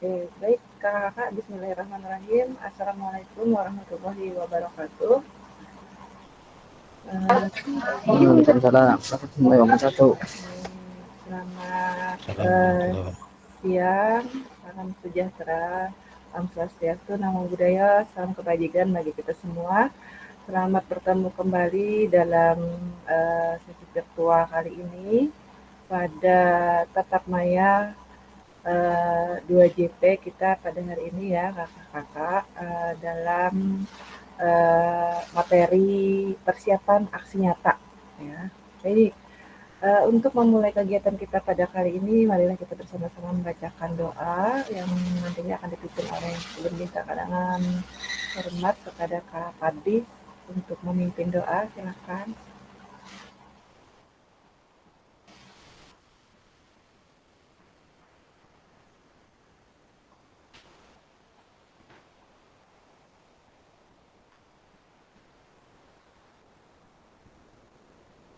Oke, baik Kakak, bismillahirrahmanirrahim. Assalamualaikum warahmatullahi wabarakatuh. Waalaikumsalam warahmatullahi wabarakatuh. Selamat Assalamualaikum warahmatullahi siang, salam sejahtera, salam swastiastu, namo buddhaya, salam kebajikan bagi kita semua. Selamat bertemu kembali dalam sesi virtual kali ini pada tatap maya 2JP kita pada hari ini ya kakak-kakak, dalam materi persiapan aksi nyata ya. Jadi untuk memulai kegiatan kita pada kali ini, marilah kita bersama-sama membacakan doa yang nantinya akan dipimpin oleh Bunda Kadangan hormat kepada Kak Fadli untuk memimpin doa. Silakan.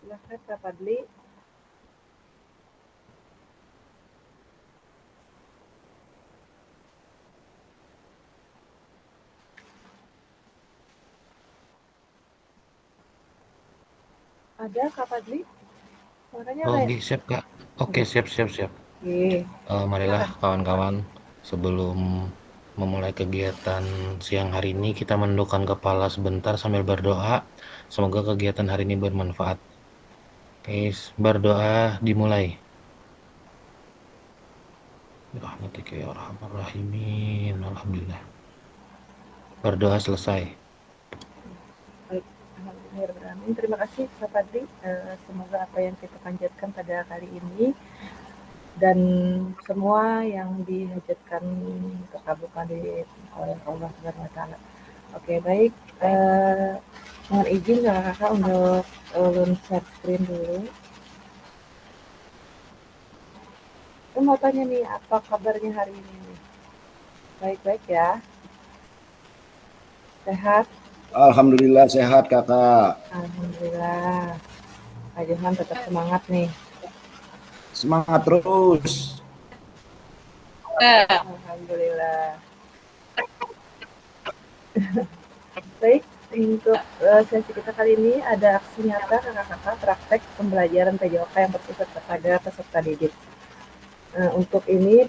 Silakan Kak Fadli. Ada Kak Fadli? Suaranya kayak. Oke, siap Kak. Oke, Oke. siap. Oke. Marilah Silakan. kawan-kawan, sebelum memulai kegiatan siang hari ini, kita menundukkan kepala sebentar sambil berdoa. Semoga kegiatan hari ini bermanfaat. Oke, berdoa dimulai. Rahmatika ya arhamar rahimin. Alhamdulillah. Berdoa selesai. Baik, alhamdulillah. Terima kasih Kak Fadli. Semoga apa yang kita panjatkan pada kali ini dan semua yang dihajatkan terkabulkan oleh Allah Subhanahu wa taala. Oke, baik. Mohon izin kakak untuk ulun share screen dulu. Aku mau tanya nih, apa kabarnya hari ini nih? Baik-baik ya? Sehat? Alhamdulillah sehat kakak. Alhamdulillah. Kak Johan tetap semangat nih. Semangat terus. Alhamdulillah. Baik, untuk sesi kita kali ini ada aksi nyata kakak-kakak praktek pembelajaran PJOK yang berpusat kepada peserta didik. Untuk ini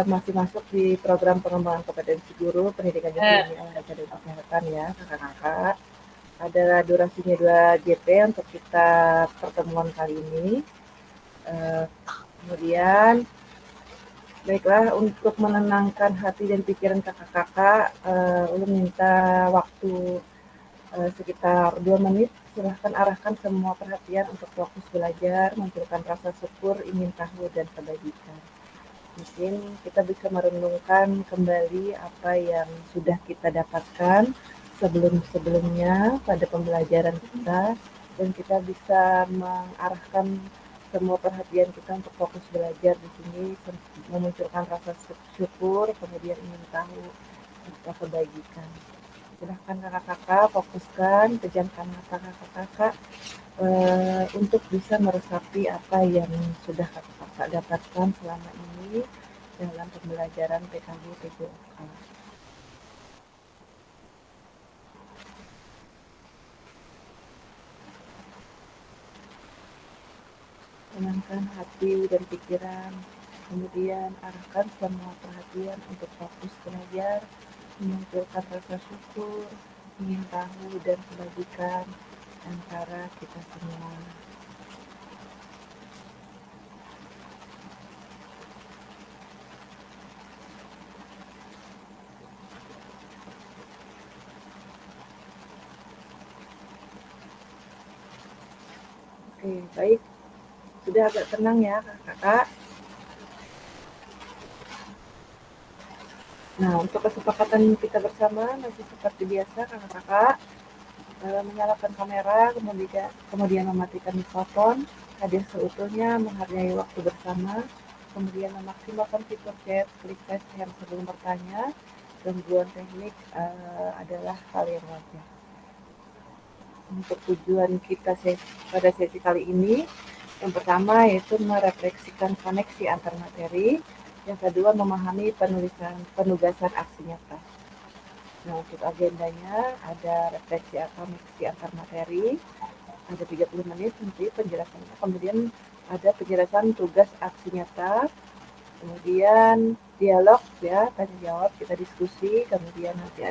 masih masuk di program pengembangan kompetensi guru pendidikan jasmani olahraga dan kesehatan ya kakak-kakak. Ada durasinya 2 JP untuk kita pertemuan kali ini. Kemudian baiklah, untuk menenangkan hati dan pikiran kakak-kakak, ulun minta waktu sekitar 2 menit. Silahkan arahkan semua perhatian untuk fokus belajar, munculkan rasa syukur, ingin tahu, dan kebajikan. Mungkin kita bisa merenungkan kembali apa yang sudah kita dapatkan sebelum-sebelumnya pada pembelajaran kita, dan kita bisa mengarahkan semua perhatian kita untuk fokus belajar di sini, memunculkan rasa syukur, kemudian ingin tahu, serta kebajikan. Silahkan kakak-kakak fokuskan, pejamkan mata kakak-kakak untuk bisa meresapi apa yang sudah kakak-kakak dapatkan selama ini dalam pembelajaran PKG PJOK. Tenangkan hati dan pikiran, kemudian arahkan semua perhatian untuk fokus belajar, memunculkan rasa syukur, ingin tahu, dan kebajikan antara kita semua. Oke, baik. Sudah agak tenang ya kakak-kakak. Nah, untuk kesepakatan kita bersama masih seperti biasa kakak-kakak, menyalakan kamera, kemudian mematikan mikrofon, hadir seutuhnya, menghargai waktu bersama, kemudian memaksimalkan fitur chat, klik raise hand sebelum bertanya. Gangguan teknik adalah hal yang wajar. Untuk tujuan kita pada sesi kali ini, yang pertama yaitu merefleksikan koneksi antar materi, Yang kedua, memahami penugasan aksi nyata. Nah, untuk agendanya ada refleksi atau mengisi antar materi, ada 30 menit nanti penjelasannya. Kemudian ada penjelasan tugas aksi nyata, kemudian dialog ya, tanya jawab, kita diskusi, kemudian nanti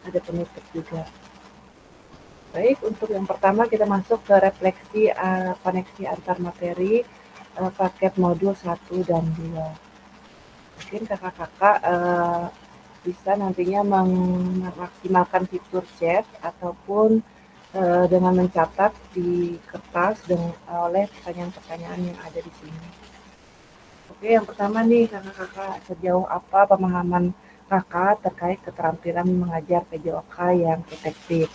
ada penutup juga. Baik, untuk yang pertama kita masuk ke refleksi koneksi antar materi paket modul 1 dan 2. Mungkin kakak-kakak bisa nantinya memaksimalkan fitur chat ataupun dengan mencatat di kertas oleh pertanyaan-pertanyaan yang ada di sini. Oke, yang pertama nih kakak-kakak, sejauh apa pemahaman kakak terkait keterampilan mengajar PJOK yang efektif?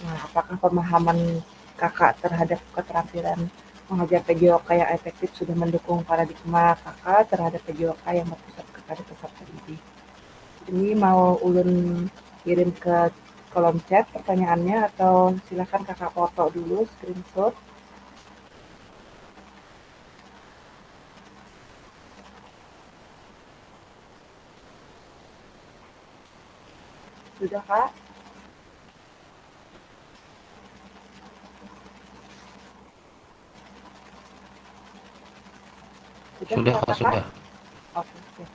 Nah, apakah pemahaman kakak terhadap keterampilan mengajar PJOK yang efektif sudah mendukung paradigma kakak terhadap PJOK yang berpusat kepada peserta didik? Ini mau ulun kirim ke kolom chat pertanyaannya atau silakan kakak foto dulu screenshot. Sudah kak? Sudah, Kak, kakak? sudah. Oke, siap.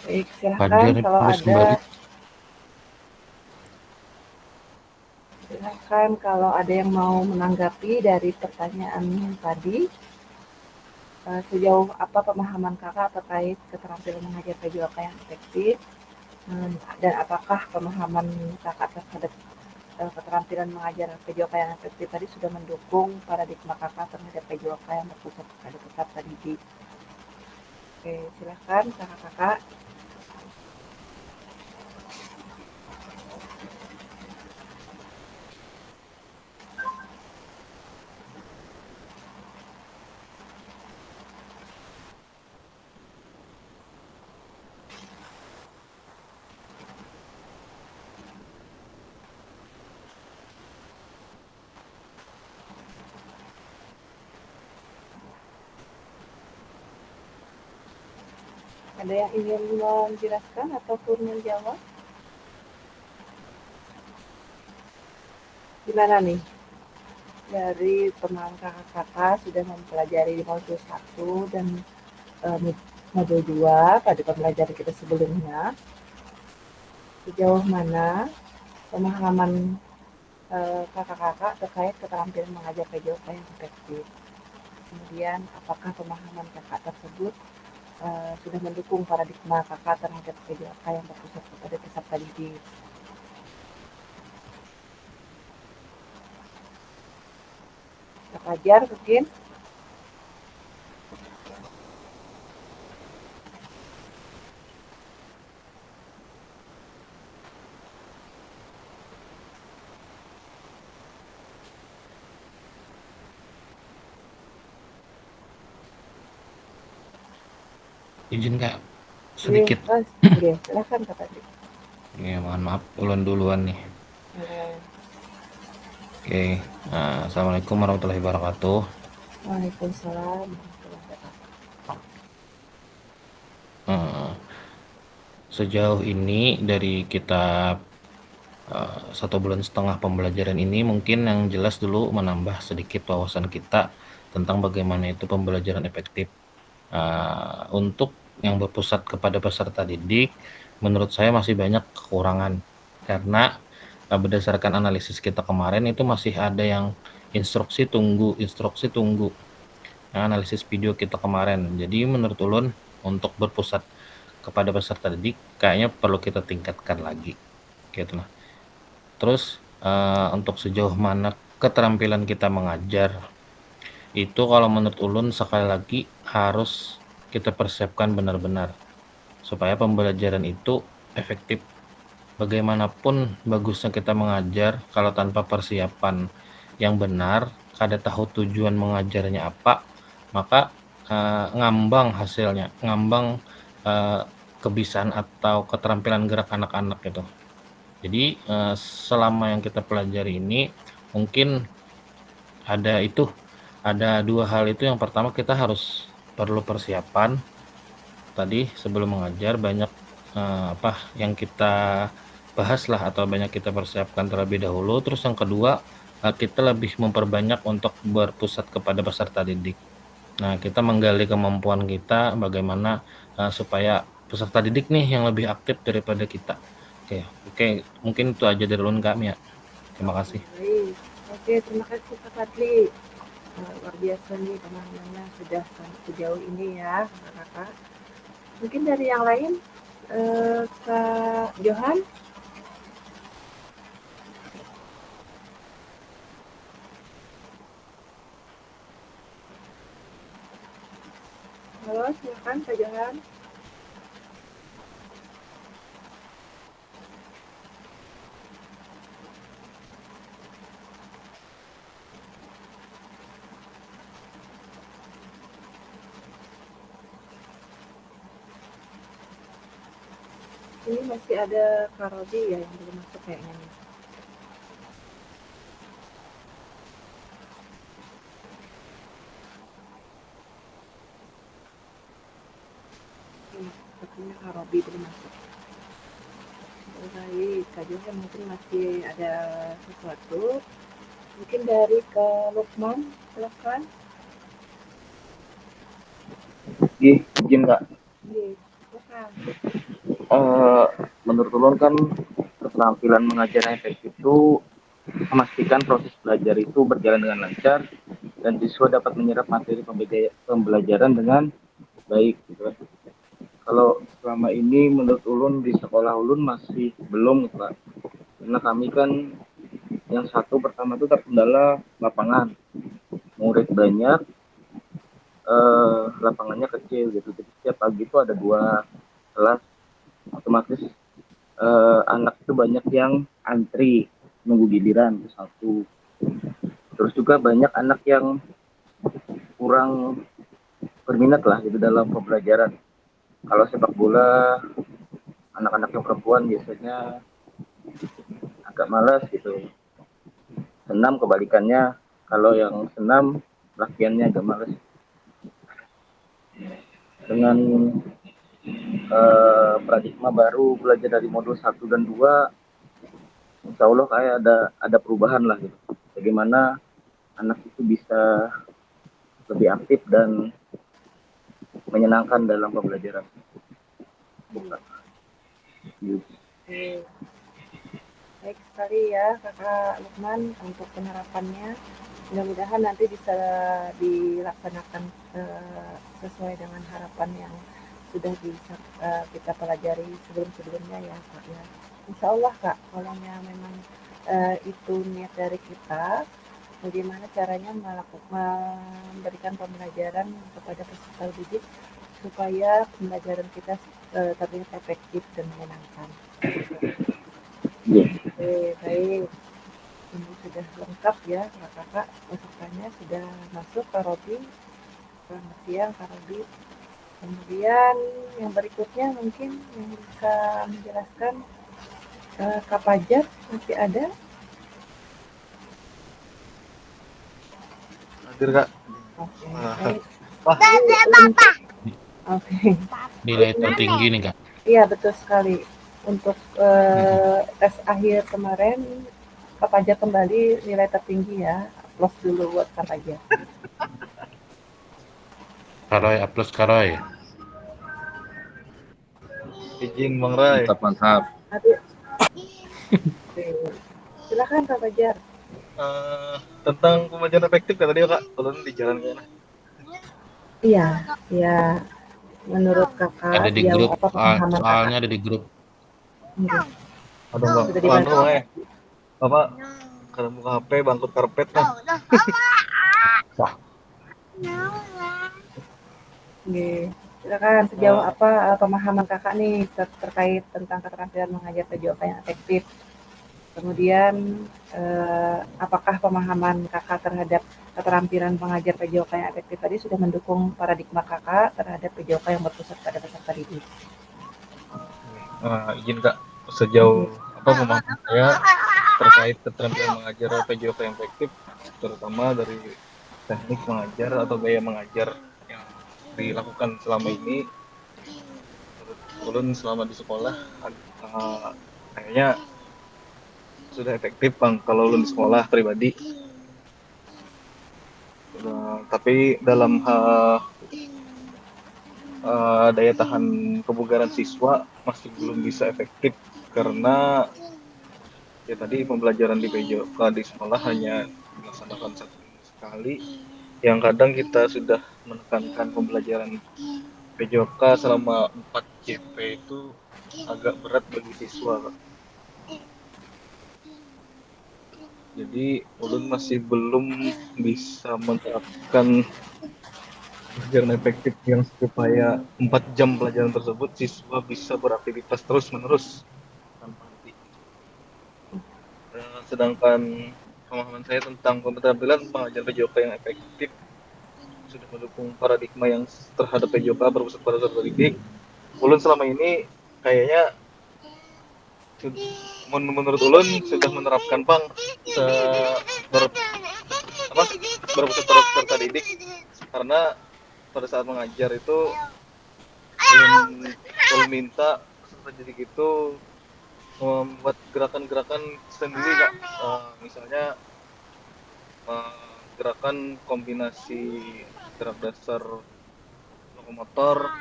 Baik, silahkan Fajar kalau harus ada. kembali. Silahkan kalau ada yang mau menanggapi dari pertanyaan yang tadi. Sejauh apa pemahaman kakak terkait keterampilan mengajar PJOK yang efektif? Dan apakah pemahaman kakak terhadap keterampilan mengajar PJOK yang efektif tadi sudah mendukung paradigma kakak terhadap PJOK yang berpusat pada peserta didik? Oke, silahkan kakak-kakak. Ada yang ingin menjelaskan ataupun menjawab? Gimana nih? Dari teman kakak-kakak sudah mempelajari modul 1 dan modul 2 pada pembelajaran kita sebelumnya. Sejauh mana pemahaman kakak-kakak terkait keterampilan mengajar PJOK yang efektif? Kemudian, apakah pemahaman kakak tersebut sudah mendukung paradigma kakak terhadap PJOK yang berpusat kepada peserta didik? Kak Fajar mungkin? Izin, Kak, sedikit. Oke, silahkan Kak Fajar. Ya, mohon maaf, ulun duluan nih. Oke, Assalamualaikum warahmatullahi wabarakatuh. Waalaikumsalam. Sejauh ini dari kita 1,5 bulan pembelajaran ini, mungkin yang jelas dulu menambah sedikit wawasan kita tentang bagaimana itu pembelajaran efektif. Untuk yang berpusat kepada peserta didik, menurut saya masih banyak kekurangan karena berdasarkan analisis kita kemarin itu masih ada yang instruksi tunggu. Nah, analisis video kita kemarin. Jadi menurut ulun untuk berpusat kepada peserta didik kayaknya perlu kita tingkatkan lagi, gitu nah. Terus untuk sejauh mana keterampilan kita mengajar itu kalau menurut ulun sekali lagi harus kita persiapkan benar-benar supaya pembelajaran itu efektif. Bagaimanapun bagusnya kita mengajar, kalau tanpa persiapan yang benar, kada tahu tujuan mengajarnya apa, maka ngambang hasilnya, ngambang kebisaan atau keterampilan gerak anak-anak gitu. Jadi selama yang kita pelajari ini mungkin ada dua hal itu. Yang pertama, kita harus perlu persiapan. Tadi sebelum mengajar banyak apa yang kita bahas lah, atau banyak kita persiapkan terlebih dahulu. Terus yang kedua, kita lebih memperbanyak untuk berpusat kepada peserta didik. Nah, kita menggali kemampuan kita bagaimana supaya peserta didik nih yang lebih aktif daripada kita. Oke, mungkin itu aja dari ulun kami ya. Terima kasih. Baik. Oke, terima kasih Kak Fadli. Luar biasa nih pemahamannya sudah sampai sejauh ini ya kakak. Mungkin dari yang lain, Kak Johan. Halo, silakan Kak Johan. Ini masih ada Kak Rodi ya yang belum masuk kayaknya nih. Sepertinya Kak Robi belum masuk. Baik, Kak Johan mungkin masih ada sesuatu. Mungkin dari Kak Lukman, silakan. Izin Kak. Iya, silakan. Menurut ulun kan keterampilan mengajar yang efektif itu memastikan proses belajar itu berjalan dengan lancar dan siswa dapat menyerap materi pembelajaran dengan baik gitu kan. Kalau selama ini menurut ulun di sekolah ulun masih belum Pak. Karena kami kan yang satu pertama itu terkendala lapangan. Murid banyak, lapangannya kecil gitu. Jadi setiap pagi itu ada 2 kelas, otomatis anak itu banyak yang antri nunggu giliran itu satu. Terus juga banyak anak yang kurang berminat lah gitu dalam pembelajaran. Kalau sepak bola, anak-anak yang perempuan biasanya agak malas gitu. Senam kebalikannya, kalau yang senam latihannya agak malas. Dengan paradigma baru belajar dari modul 1 dan 2, insya Allah kayak ada perubahan lah gitu. Bagaimana anak itu bisa lebih aktif dan menyenangkan dalam pembelajaran. Baik sekali ya Kakak Lukman untuk penerapannya. Mudah-mudahan nanti bisa dilaksanakan sesuai dengan harapan yang sudah kita pelajari sebelum-sebelumnya ya Kak ya. Insya Allah Kak, kalau memang itu niat dari kita, bagaimana caranya memberikan pembelajaran kepada peserta didik supaya pembelajaran kita terlihat efektif dan menyenangkan. Baik. Ini sudah lengkap ya kakak, pesertanya sudah masuk Kak Robi. Selamat siang Kak Robi. Kemudian yang berikutnya mungkin yang bisa menjelaskan Kak Pajar masih ada? Hadir Kak. Oke. Oke. Nilai tertinggi nih Kak. Iya betul sekali. Untuk tes akhir kemarin Kak Pajar kembali nilai tertinggi ya. Aplaus dulu buat Kak Pajar. Karoy, aplaus Karoy. Izin Bang Rai. Mantap. Silakan Kak Pajar. Tentang pembelajaran efektif kan tadi Kak, kalau di jalan kayaknya. Iya. Menurut kakak Ada di grup, soalnya ada di grup. Aduh Bang, Bang Bapak kalau buka HP bangkut karpet kan. Oke. Silakan, sejauh Eh, apa pemahaman kakak nih terkait tentang keterampilan mengajar PJOK yang efektif? Kemudian, apakah pemahaman kakak terhadap keterampilan mengajar PJOK yang efektif tadi sudah mendukung paradigma kakak terhadap PJOK yang berpusat pada peserta didik? izin Kak, sejauh apa pemahaman saya terkait keterampilan mengajar PJOK yang efektif, terutama dari teknik mengajar atau gaya mengajar yang dilakukan selama ini, menurut ulun selama di sekolah, eh, kayaknya sudah efektif Bang kalau ulun di sekolah pribadi. Tapi dalam hal daya tahan kebugaran siswa masih belum bisa efektif karena ya tadi pembelajaran di PJOK di sekolah hanya dilaksanakan 1 minggu sekali, yang kadang kita sudah menekankan pembelajaran PJOK selama 4 JP itu agak berat bagi siswa Kak. Jadi ulun masih belum bisa menerapkan pelajaran efektif yang supaya 4 jam pelajaran tersebut siswa bisa beraktivitas terus menerus tanpa henti. Sedangkan pemahaman saya tentang keterampilan mengajar PJOK yang efektif sudah mendukung paradigma yang terhadap PJOK berpusat pada peserta didik. Ulun selama ini kayaknya menurut ulun sudah menerapkan Bang ber, apa, berpusat pada peserta didik, karena pada saat mengajar itu ulun minta peserta didik itu membuat gerakan-gerakan sendiri Kak. Misalnya gerakan kombinasi gerak dasar lokomotor,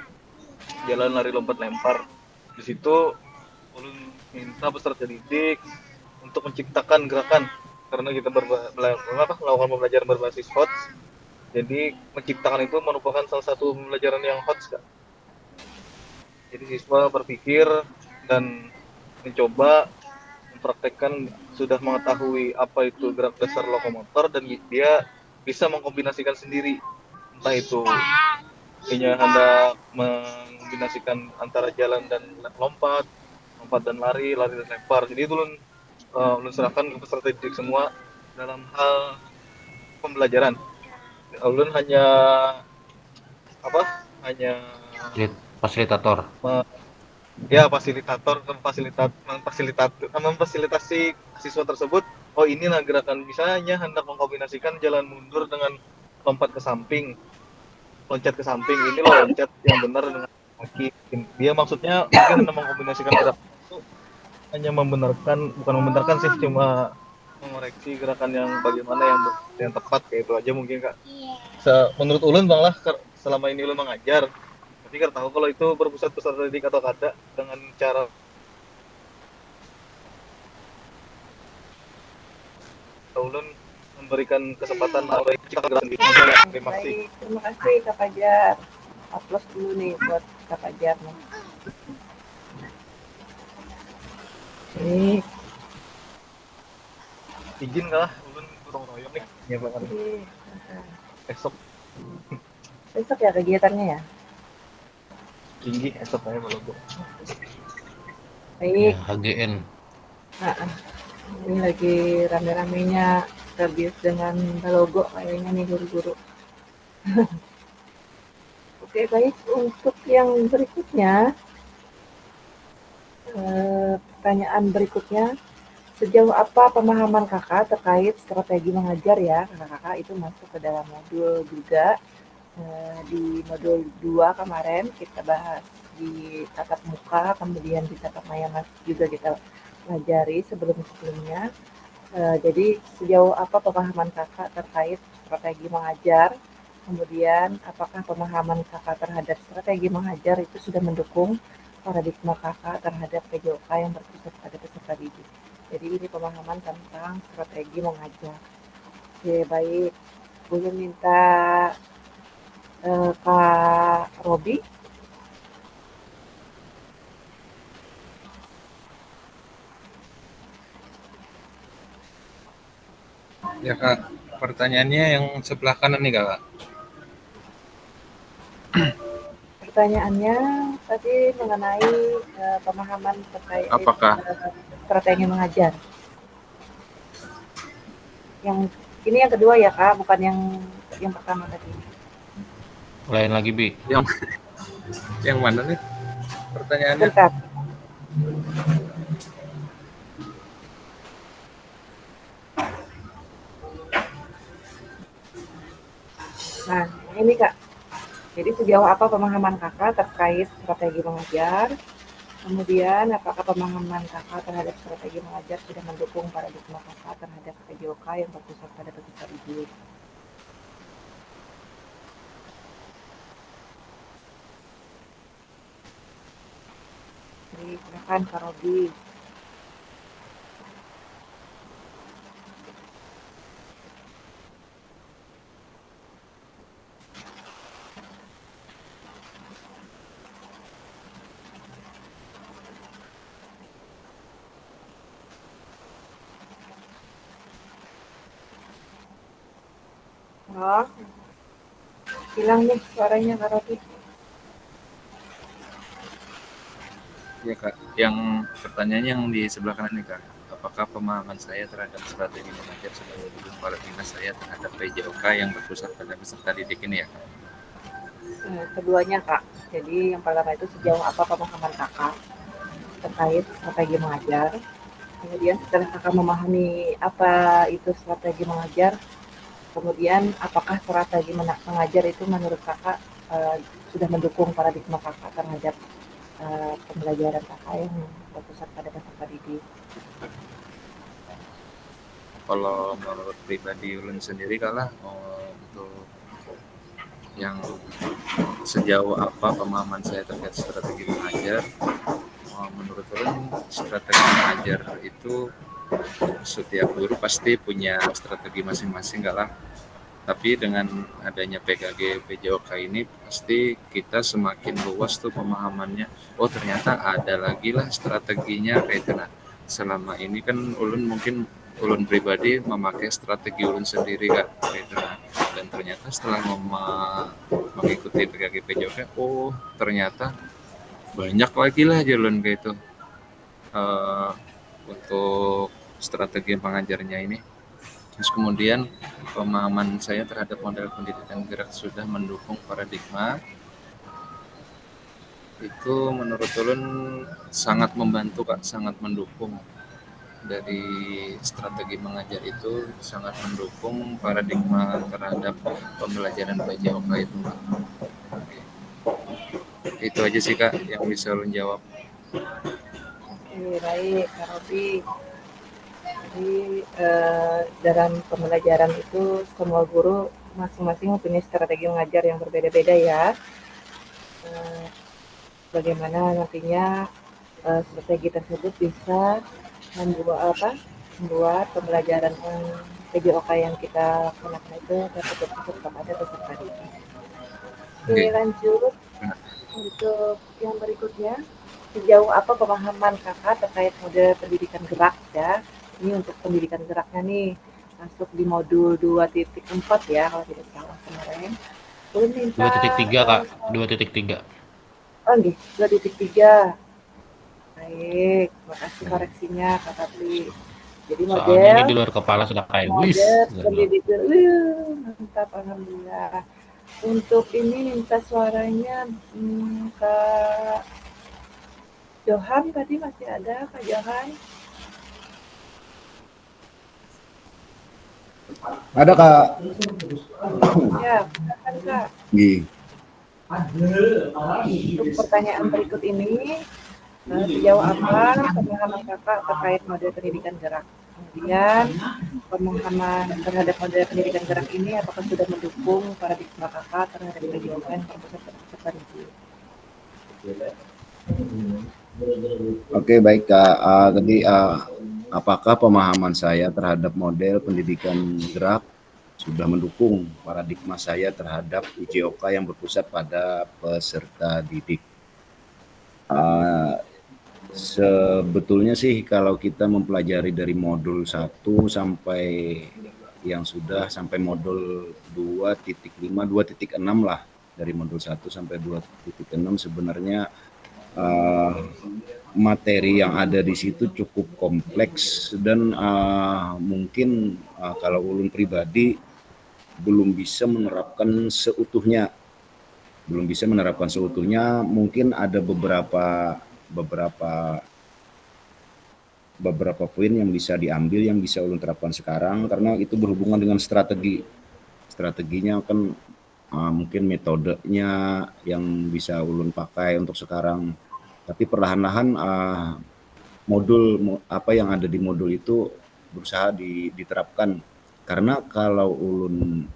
jalan, lari, lompat, lempar. Di situ ulun minta peserta didik untuk menciptakan gerakan, karena kita melakukan pembelajaran berbasis HOTS. Jadi menciptakan itu merupakan salah satu pembelajaran yang HOTS Kak. Jadi siswa berpikir dan mencoba mempraktekkan, sudah mengetahui apa itu gerak dasar lokomotor dan dia bisa mengkombinasikan sendiri, entah itu dia hendak mengkombinasikan antara jalan dan lompat, lompat dan lari, lari dan lempar. Jadi itu ulun serahkan ke peserta didik semua dalam hal pembelajaran. Ulun hanya apa? Hanya Fasilitator. ya memfasilitasi siswa tersebut. Oh, inilah gerakan, misalnya hendak mengkombinasikan jalan mundur dengan lompat ke samping, loncat ke samping. Ini loh loncat yang benar dengan kaki. Dia maksudnya mungkin hendak mengkombinasikan gerakan itu hanya bukan membenarkan sih, cuma mengoreksi gerakan yang bagaimana yang tepat, kayak itu aja mungkin Kak. Menurut ulun Bang lah, selama ini ulun mengajar, tapi kan tahu kalau itu berpusat peserta didik atau kada dengan cara ulun memberikan kesempatan orang cipta gerakan gitu. Terima kasih. Baik, terima kasih Kak Fajar. Aplaus dulu nih buat Kak Fajar nih. Baik. Izin kalah, ulun kurang royong nih. Ya Bang. Besok ya kegiatannya ya? Tinggi esok aja kalau gue. Baik. Ya, HGN. Ini lagi rame-ramenya terbius dengan logo kayaknya nih guru-guru. Oke, baik. Untuk yang berikutnya, pertanyaan berikutnya, sejauh apa pemahaman kakak terkait strategi mengajar ya? Kakak itu masuk ke dalam modul juga. Di modul 2 kemarin kita bahas di tatap muka, kemudian di tatap maya juga kita pelajari sebelum-sebelumnya. Jadi sejauh apa pemahaman kakak terkait strategi mengajar, kemudian apakah pemahaman kakak terhadap strategi mengajar itu sudah mendukung paradigma kakak terhadap PJOK yang berpusat pada peserta didik. Jadi ini pemahaman tentang strategi mengajar. Oke, baik. Boleh minta Kak Robi. Ya Kak, pertanyaannya yang sebelah kanan nih Kak. pertanyaannya tadi mengenai pemahaman terkait Apakah strategi mengajar. Yang ini yang kedua ya Kak, bukan yang pertama tadi. Lain lagi, Bi. yang mana nih pertanyaannya? Bentar. Nah, ini Kak. Jadi sejauh apa pemahaman Kakak terkait strategi mengajar? Kemudian, apakah pemahaman Kakak terhadap strategi mengajar sudah mendukung paradigma Kakak terhadap PJOK yang berpusat pada peserta didik? Jadi, silakan Kak Robi. Oh, hilang nih suaranya Kak Robi. Ya Kak, yang pertanyaannya yang di sebelah kanan nih Kak, apakah pemahaman saya terhadap strategi mengajar sudah mendukung paradigma saya terhadap PJOK yang berpusat pada peserta didik ini ya Kak? Keduanya Kak. Jadi yang pertama itu sejauh apa pemahaman Kakak terkait strategi mengajar. Kemudian setelah Kakak memahami apa itu strategi mengajar, kemudian apakah strategi mengajar itu menurut Kakak sudah mendukung paradigma Kakak terhadap pembelajaran Kakak yang berpusat pada peserta didik? Kalau menurut pribadi ulun sendiri kalah untuk yang sejauh apa pemahaman saya terkait strategi mengajar, menurut ulun strategi mengajar itu setiap guru pasti punya strategi masing-masing enggak lah. Tapi dengan adanya PKG PJOK ini pasti kita semakin luas tuh pemahamannya. Oh ternyata ada lagi lah strateginya kayak nah. Selama ini kan ulun pribadi memakai strategi ulun sendiri Kak kayak nah. Dan ternyata setelah mengikuti PKG PJOK, oh ternyata banyak lagi lah jalan kayak itu untuk strategi pengajarnya ini. Terus kemudian pemahaman saya terhadap model pendidikan gerak sudah mendukung paradigma itu menurut ulun sangat membantu Kak, sangat mendukung. Dari strategi mengajar itu sangat mendukung paradigma terhadap pembelajaran PJOK itu Kak. Oke. Itu aja sih Kak yang bisa ulun jawab. Oke, baik Kak Robi. Jadi dalam pembelajaran itu semua guru masing-masing mempunyai strategi mengajar yang berbeda-beda ya. Bagaimana nantinya strategi tersebut bisa membuat pembelajaran PJOK yang kita lakukan itu dapat berpusat kepada peserta didik. Oke, lanjut untuk yang berikutnya. Sejauh apa pemahaman Kakak terkait model pendidikan gerak ya? Ini untuk pendidikan geraknya nih, masuk di modul 2.4 ya kalau tidak salah kemarin. Belum minta 2.3 Kak, 2.3. Oh nggih, 2.3. Baik, makasih koreksinya Kak Patri. Jadi Soalnya model ini di luar kepala sudah kayak wis. pendidikan, mantap alhamdulillah. Untuk ini minta suaranya Kak Johan tadi masih ada Kak Johan? Ada Kak. Ya, silakan Kak. Gih. Untuk pertanyaan berikut ini, sejauh apa pemahaman Kakak terkait model pendidikan gerak? Kemudian pemahaman terhadap model pendidikan gerak ini apakah sudah mendukung paradigma Kakak terhadap PJOK yang berpusat pada peserta didik? Oke, baik Kak. Tadi apakah pemahaman saya terhadap model pendidikan gerak sudah mendukung paradigma saya terhadap PJOK yang berpusat pada peserta didik? Sebetulnya sih kalau kita mempelajari dari modul 1 sampai yang sudah sampai modul 2.5, 2.6 lah. dari modul 1 sampai 2.6 sebenarnya materi yang ada di situ cukup kompleks dan mungkin kalau ulun pribadi belum bisa menerapkan seutuhnya. Mungkin ada beberapa poin yang bisa diambil, yang bisa ulun terapkan sekarang, karena itu berhubungan dengan strateginya kan, mungkin metodenya yang bisa ulun pakai untuk sekarang. Tapi perlahan-lahan modul apa yang ada di modul itu berusaha diterapkan, karena kalau ulun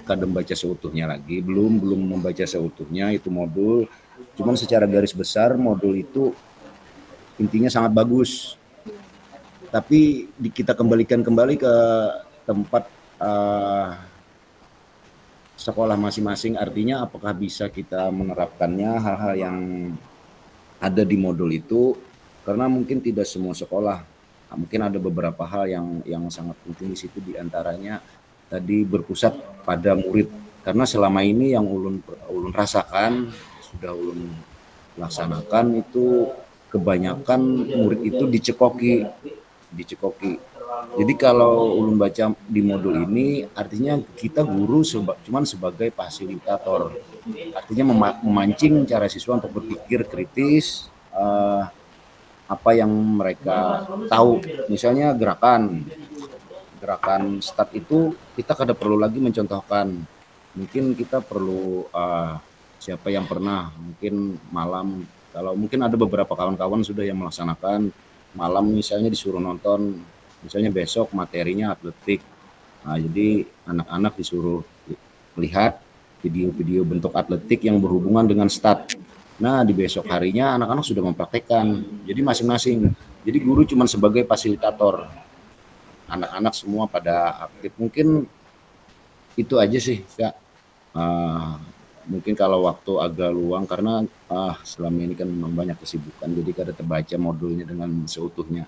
kadang baca seutuhnya lagi, belum membaca seutuhnya itu modul, cuman secara garis besar modul itu intinya sangat bagus. Tapi kita kembalikan kembali ke tempat sekolah masing-masing, artinya apakah bisa kita menerapkannya hal-hal yang ada di modul itu, karena mungkin tidak semua sekolah, mungkin ada beberapa hal yang sangat penting di situ, diantaranya tadi berpusat pada murid, karena selama ini yang ulun rasakan, sudah ulun laksanakan itu kebanyakan murid itu dicekoki. Jadi kalau ulun baca di modul ini, artinya kita guru cuman sebagai fasilitator, artinya memancing cara siswa untuk berpikir kritis, apa yang mereka tahu. Misalnya gerakan start itu kita kada perlu lagi mencontohkan, mungkin kita perlu siapa yang pernah mungkin malam, kalau mungkin ada beberapa kawan-kawan sudah yang melaksanakan malam, misalnya disuruh nonton, misalnya besok materinya atletik, jadi anak-anak disuruh lihat video-video bentuk atletik yang berhubungan dengan start. Nah, di besok harinya anak-anak sudah mempraktekkan, jadi masing-masing, jadi guru cuma sebagai fasilitator, anak-anak semua pada aktif. Mungkin itu aja sih, Kak. Mungkin kalau waktu agak luang, karena selama ini kan memang banyak kesibukan, jadi kada terbaca modulnya dengan seutuhnya.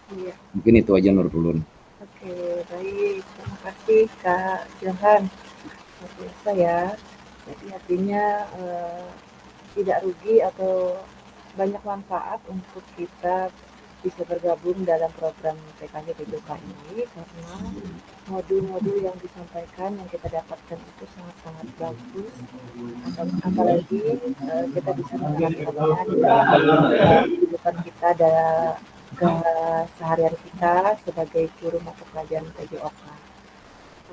Iya. Mungkin itu aja menurut ulun. Oke, baik. Terima kasih Kak Johan. Luar biasa ya. Jadi artinya tidak rugi atau banyak manfaat untuk kita bisa bergabung dalam program PKJ PJK ini, karena modul-modul yang disampaikan yang kita dapatkan itu sangat-sangat bagus, apalagi kita bisa menerapkannya di dalam kehidupan kita seharian kita sebagai guru mata pelajaran PJOK.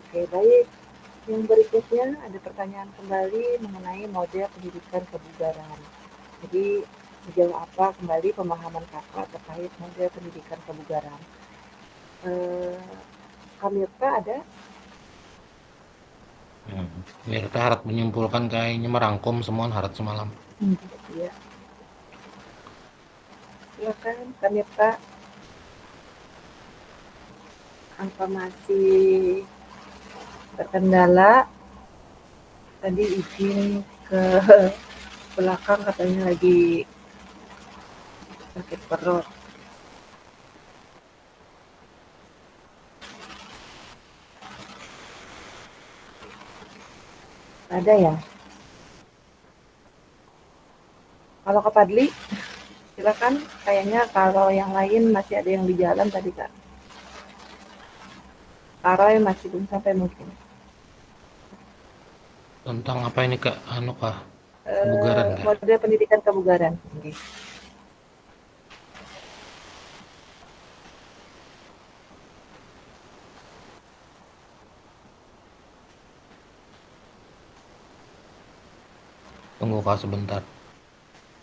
Oke, baik. Yang berikutnya ada pertanyaan kembali mengenai model pendidikan kebugaran. Jadi sejauh apa kembali pemahaman kakak terkait model pendidikan kebugaran? Kamirta ada? Mirta harap menyimpulkan, kayaknya merangkum semua harap semalam. Iya. Silakan Kamirta. Apa masih terkendala? Tadi izin ke belakang, katanya lagi sakit perut. Ada ya? Kalau Kak Padli, silakan. Kayaknya kalau yang lain masih ada yang di jalan tadi Kak. Aroy masih belum sampai mungkin. Tentang apa ini Kak? Kebugaran Kak? Model pendidikan kebugaran. Okay. Tunggu Kak sebentar.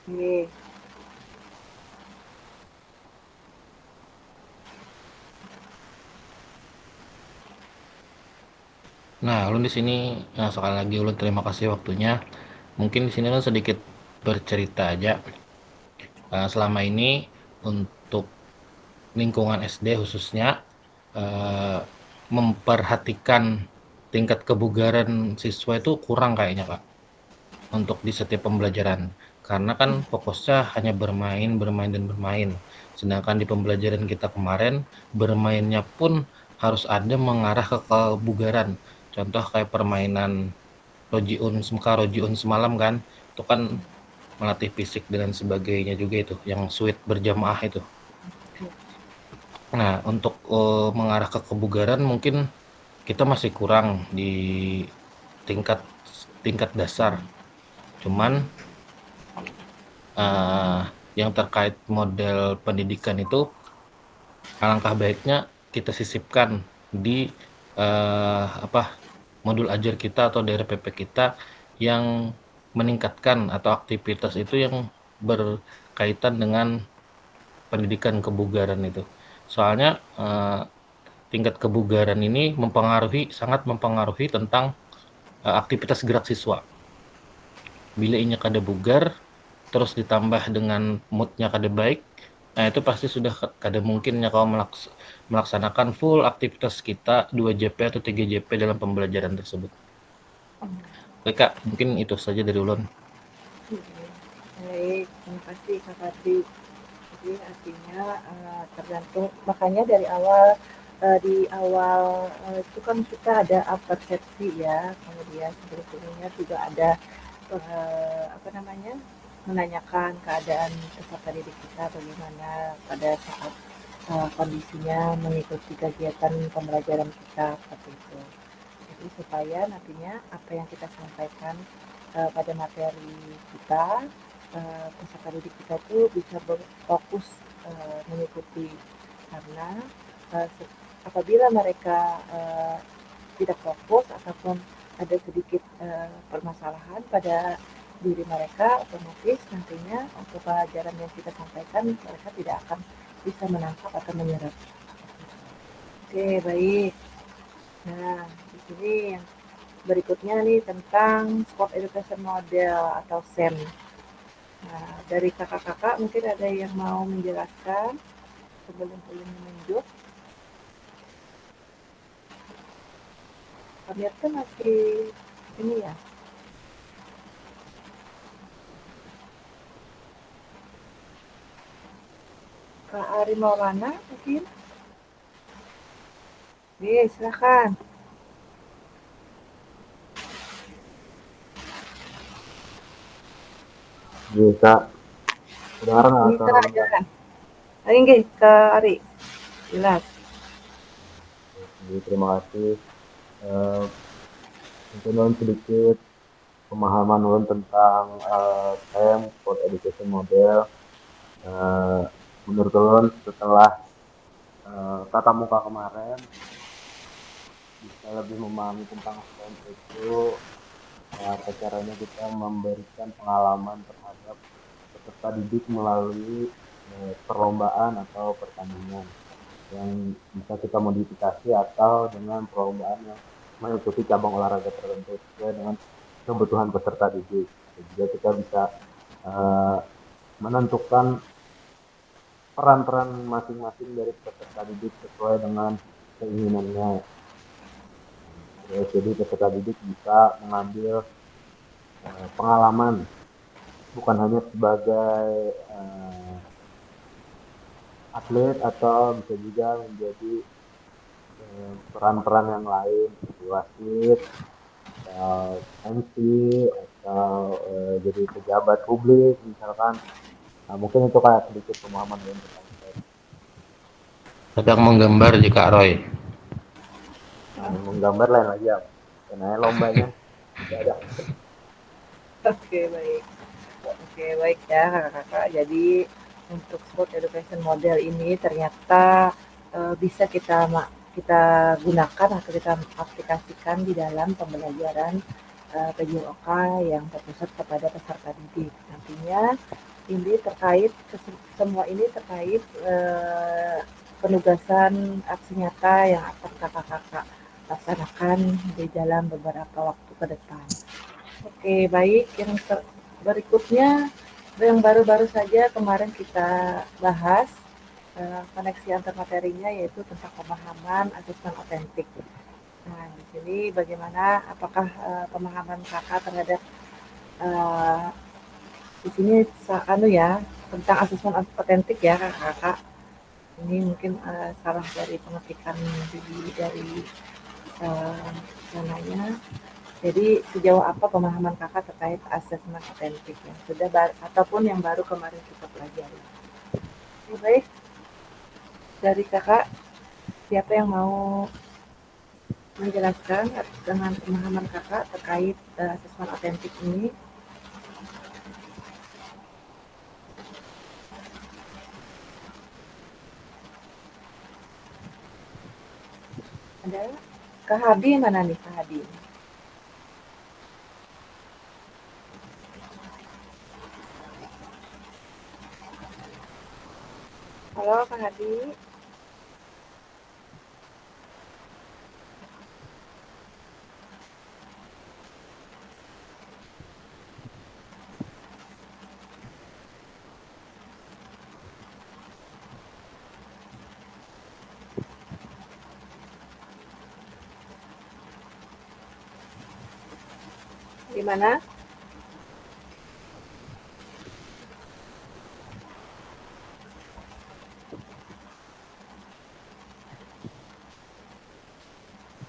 Okay. Nah, ulun di sini sekali lagi ulun terima kasih waktunya. Mungkin di sini ulun sedikit bercerita aja. Selama ini untuk lingkungan SD khususnya memperhatikan tingkat kebugaran siswa itu kurang kayaknya Kak, untuk di setiap pembelajaran, karena kan fokusnya hanya bermain, sedangkan di pembelajaran kita kemarin bermainnya pun harus ada mengarah ke kebugaran. Contoh kayak permainan rojiun semalam kan, itu kan melatih fisik dan sebagainya juga itu, yang sweat berjamaah itu. Nah, untuk mengarah ke kebugaran mungkin kita masih kurang di tingkat tingkat dasar. Cuman yang terkait model pendidikan itu alangkah baiknya kita sisipkan di modul ajar kita atau dari PP kita yang meningkatkan atau aktivitas itu yang berkaitan dengan pendidikan kebugaran itu. Soalnya tingkat kebugaran ini sangat mempengaruhi tentang aktivitas gerak siswa. Bila inya kada bugar, terus ditambah dengan moodnya kada baik, nah itu pasti sudah kada mungkinnya kau melaksanakan full aktivitas kita 2 JP atau 3 JP dalam pembelajaran tersebut. Oke Kak, mungkin itu saja dari ulun. Baik, terima kasih Kak Fadli. Jadi artinya tergantung, makanya dari awal di awal itu kan kita ada persepsi ya, kemudian sebelumnya juga ada menanyakan keadaan peserta didik kita bagaimana pada saat kondisinya mengikuti kegiatan pembelajaran kita seperti itu. Jadi supaya nantinya apa yang kita sampaikan pada materi kita, peserta didik kita itu bisa berfokus mengikuti, karena apabila mereka tidak fokus ataupun ada sedikit permasalahan pada diri mereka, otomatis nantinya untuk pelajaran yang kita sampaikan mereka tidak akan bisa menangkap atau menyerap. Oke, baik. Nah, di sini yang berikutnya nih tentang Sport Education Model atau SEM. Nah, dari kakak-kakak mungkin ada yang mau menjelaskan sebelum ulun menunjuk. Pemirsa masih ini ya? Kak Ari Maulana mungkin? Oke, silakan. Bisa dengar nggak? Bisa, jalan. Ayo nggih, Kak Ari. Jelas. Jadi, terima kasih. Mungkin sedikit pemahaman ulun tentang SEM, Sport Education Model. Menurut ulun setelah tatap muka kemarin bisa lebih memahami tentang SEM itu caranya kita memberikan pengalaman terhadap peserta didik melalui perlombaan atau pertandingan yang bisa kita modifikasi atau dengan perlombaan yang mengikuti cabang olahraga tertentu sesuai dengan kebutuhan peserta didik. Juga kita bisa menentukan peran-peran masing-masing dari peserta didik sesuai dengan keinginannya. Jadi peserta didik bisa mengambil pengalaman bukan hanya sebagai atlet atau bisa juga menjadi peran-peran yang lain seperti wasit, atau MC, atau jadi pejabat publik misalkan. Nah, mungkin itu kayak sedikit pemahaman yang tentang saya. Sedang menggambar jika Roy. Menggambar lain lagi ya, karena lombanya tidak ada. Oke, baik. Oke, baik ya kakak-kakak. Jadi untuk Sport Education Model ini ternyata bisa kita gunakan atau kita aplikasikan di dalam pembelajaran PJOK yang terpusat kepada peserta didik. Nantinya ini semua ini terkait penugasan aksi nyata yang akan kakak-kakak laksanakan di dalam beberapa waktu ke depan. Oke, baik. Yang berikutnya yang baru-baru saja kemarin kita bahas koneksi antar materinya, yaitu tentang pemahaman asesmen otentik. Nah, di sini bagaimana, apakah pemahaman kakak terhadap di sini tentang asesmen otentik ya kakak. Ini mungkin salah dari pengetikan dari sananya. Jadi sejauh apa pemahaman kakak terkait asesmen otentik yang sudah ataupun yang baru kemarin kita pelajari? Oke, baik, dari kakak siapa yang mau menjelaskan dengan pemahaman kakak terkait asesmen otentik ini? Ada Kak Hadi, mana nih Kak Hadi? Halo Kak Hadi. Di mana?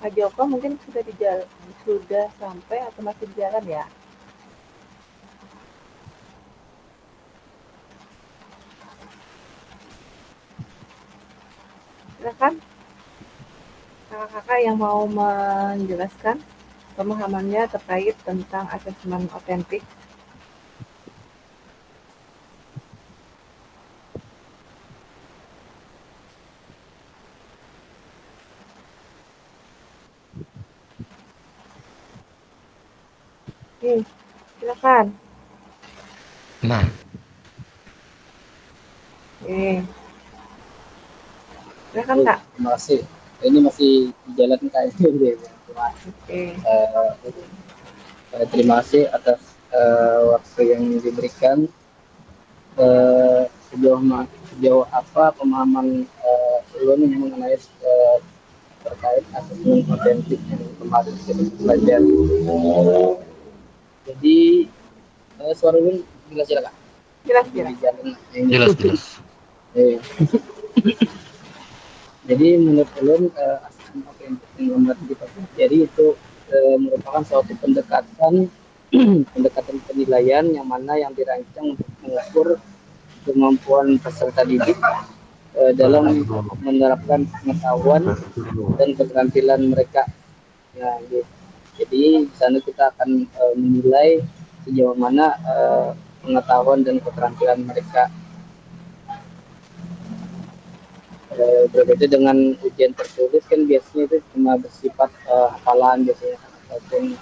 Pak Joko mungkin sudah sampai atau masih di jalan ya? Silakan kakak-kakak yang mau menjelaskan pemahamannya terkait tentang asesmen otentik. Oke, silakan. Nah, Oke, silakan Kak. Terima kasih. Ini masih di jalan kayaknya deh. Oke. Terima kasih atas waktu yang diberikan. Sejauh apa pemahaman ulun mengenai terkait asesmen otentik yang kemarin kita pelajari. Jadi suara ulun jelas ya Kak? Jelas. Di jalan ini. jelas. Jadi menurut ulun asesmen otentik yang kemarin kita pelajari itu merupakan suatu pendekatan penilaian yang mana yang dirancang untuk mengukur kemampuan peserta didik dalam menerapkan pengetahuan dan keterampilan mereka. Ya, gitu. Jadi di sana kita akan menilai sejauh mana pengetahuan dan keterampilan mereka. Berbeda dengan ujian tertulis kan biasanya itu cuma bersifat hafalan biasanya ataupun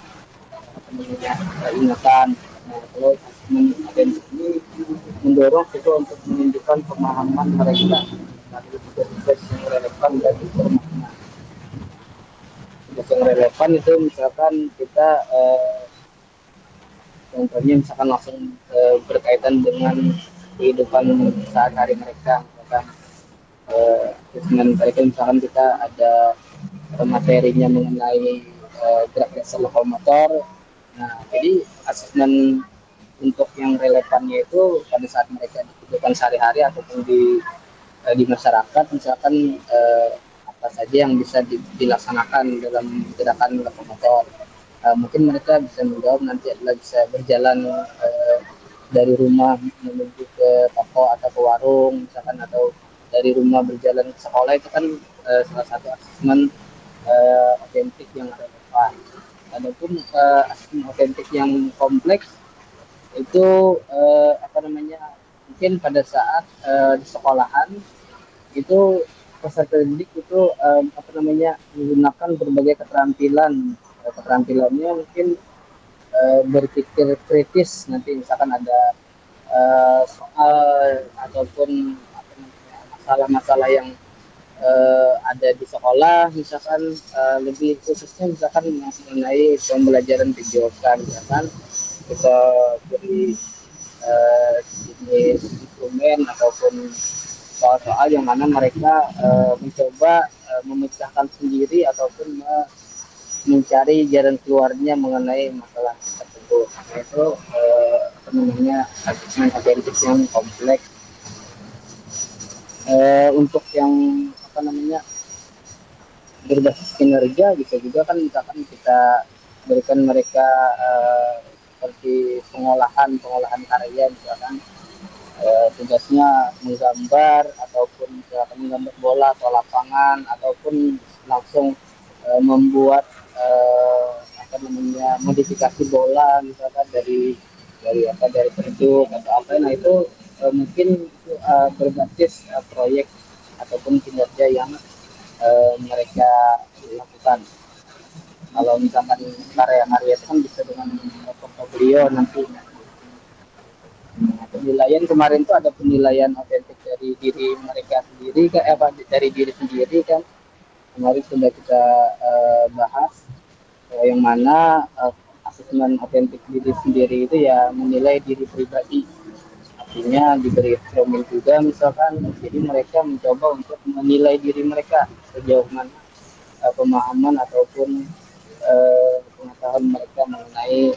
ingatan. Nah, kalau asesmen otentik ini mendorong kita untuk menunjukkan pemahaman mereka dari tugas yang relevan dan bermakna. Tugas yang relevan itu misalkan kita contohnya misalkan langsung berkaitan dengan kehidupan sehari-hari mereka, misalkan asesmen mereka misalkan kita ada materinya mengenai gerak dasar lokomotor. Nah, jadi asesmen untuk yang relevannya itu pada saat mereka di kehidupan sehari-hari ataupun di masyarakat, misalkan apa saja yang bisa dilaksanakan dalam gerakan lokomotor. Mungkin mereka bisa menjawab nanti adalah bisa berjalan dari rumah menuju ke toko atau ke warung, misalkan, atau dari rumah berjalan ke sekolah. Itu kan salah satu asesmen otentik yang relevan. Adapun asesmen otentik yang kompleks itu mungkin pada saat di sekolahan itu peserta didik itu menggunakan berbagai keterampilan. Keterampilannya mungkin berpikir kritis, nanti misalkan ada soal ataupun masalah-masalah yang ada di sekolah, misalkan lebih khususnya misalkan mengenai pembelajaran video kan, misalkan kita beri jenis instrumen ataupun soal-soal yang mana mereka mencoba memecahkan sendiri ataupun mencari jalan keluarnya mengenai masalah tersebut. Nah, itu asesmen otentik yang kompleks. Untuk yang berbasis kinerja bisa juga kan, misalkan kita berikan mereka seperti pengolahan karya misalkan tugasnya menggambar ataupun misalkan menggambar bola atau lapangan ataupun langsung membuat apa namanya modifikasi bola misalkan dari bentuk atau apa. Nah itu mungkin itu, berbasis proyek ataupun kinerja yang mereka lakukan. Kalau misalkan karya-karya itu kan bisa dengan portofolio nanti. Nah, penilaian kemarin tuh ada penilaian otentik dari diri mereka sendiri kan, dari diri sendiri kan. Kemarin sudah kita bahas yang mana asesmen otentik diri sendiri itu ya menilai diri pribadi. Artinya diberi framing juga misalkan, jadi mereka mencoba untuk menilai diri mereka sejauh mana pemahaman ataupun pengetahuan mereka mengenai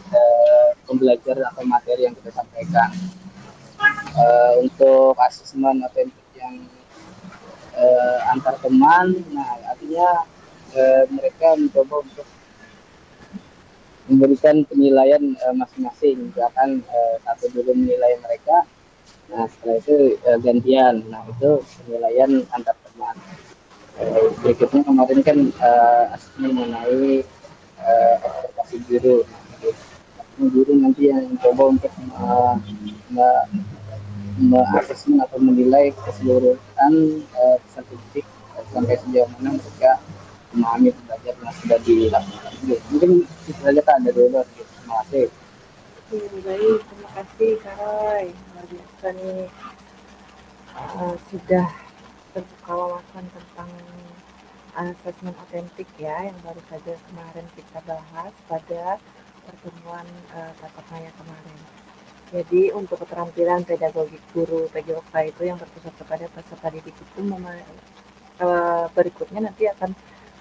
pembelajaran atau materi yang kita sampaikan. Untuk asesmen otentik yang antar teman, nah artinya mereka mencoba untuk memberikan penilaian masing-masing, misalkan satu dulu menilai mereka, nah setelah itu gantian, nah itu penilaian antar teman. Berikutnya kemarin kan asesmen mengenai observasi guru. Nah, guru nanti yang mencoba untuk asesmen atau menilai keseluruhan peserta didik sampai sejauh mana mereka memahami pembelajaran yang sudah dilakukan. Mungkin itu saja Kak dari dulu. Terima kasih. Baik, terima kasih Kak Roy. Luar biasa nih. Sudah terbuka wawasan tentang asesmen otentik ya, yang baru saja kemarin kita bahas pada pertemuan tatap maya kemarin. Jadi untuk keterampilan pedagogik guru PJOK itu yang berpusat kepada peserta didik itu berikutnya nanti akan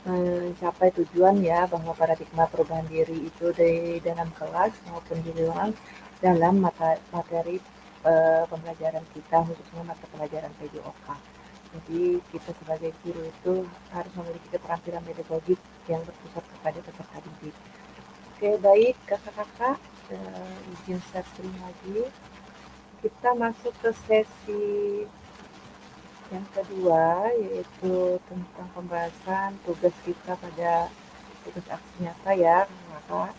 mencapai tujuan ya, bahwa paradigma perubahan diri itu di dalam kelas maupun di luar dalam materi pembelajaran kita, khususnya mata pelajaran PJOK. Jadi kita sebagai guru itu harus memiliki keterampilan pedagogik yang berpusat kepada peserta didik. Oke, baik kakak-kakak, izin sharing lagi. Kita masuk ke sesi yang kedua, yaitu tentang pembahasan tugas kita pada tugas aksi nyata ya kakak.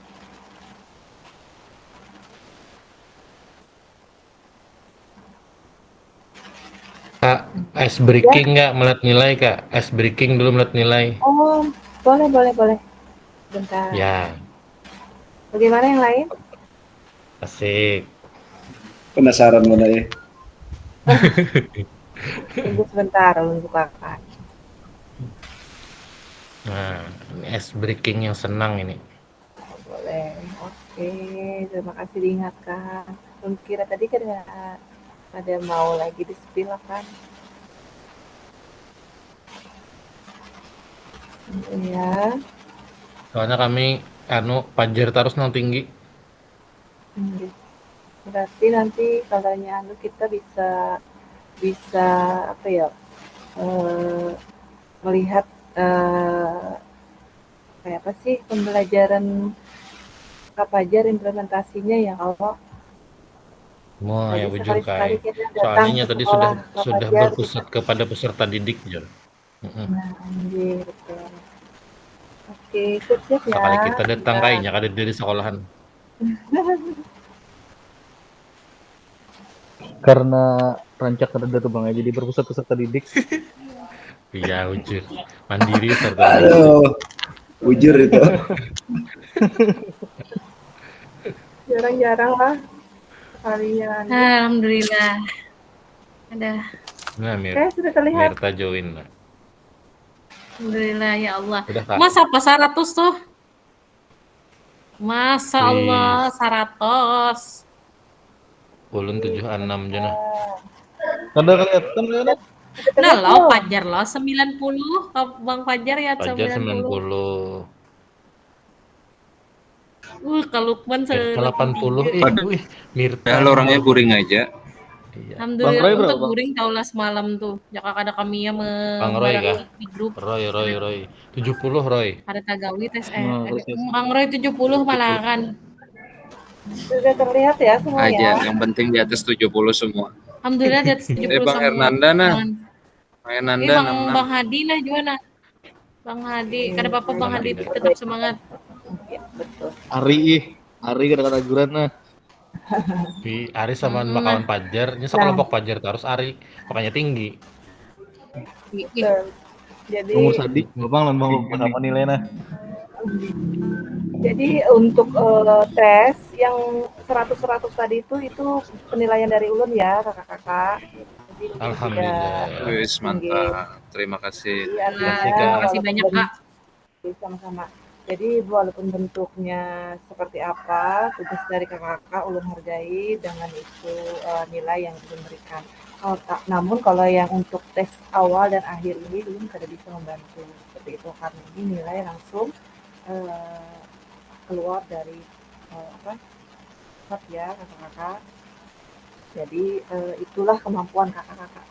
Kak, ice breaking nggak melihat nilai Kak? Ice breaking dulu melihat nilai. Oh, boleh. Bentar. Ya, Bagaimana yang lain? asik. Penasaran mana ya? Tunggu sebentar untuk kakak. Nah, ini ice breaking yang senang ini. Boleh. Oke, terima kasih diingatkan. Kira tadi kan ada mau lagi di spill kan? Ya. Soalnya kami pajar terus nang tinggi. Berarti nanti kalanya kita bisa apa ya? Melihat kayak apa sih pembelajaran Kapajar implementasinya ya kalau Wah, ya bujur sekali-sekali Kai. kita datang Soalnya ke tadi sekolah sudah Kapajar berpusat kepada peserta didik, Jur. Nah, anjir, betul. Oke, sukses ya. Sekali kita datang kayaknya kada dari sekolahan. Karena rancak kerja tuh Bang, jadi berpusat peserta didik. Iya, bujur. Mandiri serta Aduh, ujur itu. Jarang-jarang lah kalinya. Alhamdulillah. Ada. Nah, Sudah terlihat. Mirta join lah. Alhamdulillah ya Allah. Udah, Kak. Mas apa 100 tuh? Masa Allah 100. Ulun 76 jana. Kada kelihatan ya. Nah lo Fajar lo 90. Bang Fajar ya Pajar 90. Kak Lukman 80. Wih, Mirta. Padahal orangnya kuring aja. Iya. Bang Alhamdulillah Roy untuk berapa bang? guring taulah semalam tuh. Jaka kada kami ya Bang Roy kah? di grup. Roy. 70 Roy. Ada tagawi tes Nah, terus Bang Roy 70 malah kan. Sudah terlihat ya semua aja, ya? yang penting di atas 70 semua. Alhamdulillah di atas 70 Bang semua. Hernanda nah, Jangan. Bang Hernanda Bang Hadi nah gimana? Bang Hadi, kada apa-apa Bang Hadi Hadi. tetap semangat. Ya, betul. Ari kadang-kadang guran nah. Di Ari sama bakawan Pajar, nya sekelompok Pajar terus Ari makanya tinggi. Betul. Jadi Umur sadik, bang lan bang lupa sama nilainya. Jadi untuk tes yang 100-100 tadi itu penilaian dari ulun ya kakak-kakak. Jadi mungkin Alhamdulillah. tidak Wis tinggi. mantap. Terima kasih. Iya, Terima kasih banyak Kak. Sama-sama. Jadi walaupun bentuknya seperti apa, tugas dari kakak-kakak ulun hargai, dengan itu nilai yang ulun berikan. Namun kalau yang untuk tes awal dan akhir ini ulun kada bisa membantu seperti itu karena ini nilai langsung keluar dari ya kakak-kakak. Jadi itulah kemampuan kakak-kakak.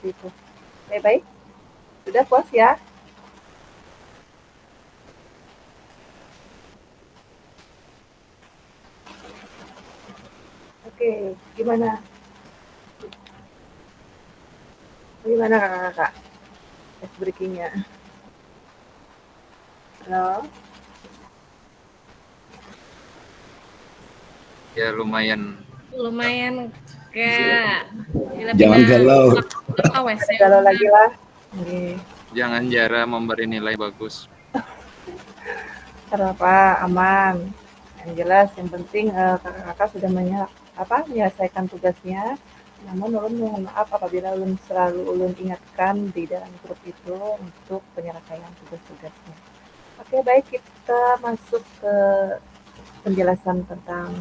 Gitu. Baik. Sudah puas ya? Oke, gimana? Gimana kakak-kakak? Ice breaking-nya. Halo? Ya lumayan. Kak. Jangan galau. Galau lagi lah. Oke. Jangan jara memberi nilai bagus. Kenapa? Aman. Yang jelas, yang penting kakak-kakak sudah menyelesaikan tugasnya. Namun ulun mohon maaf apabila ulun ingatkan di dalam grup itu untuk penyelesaian tugas-tugasnya. Oke, baik, kita masuk ke penjelasan tentang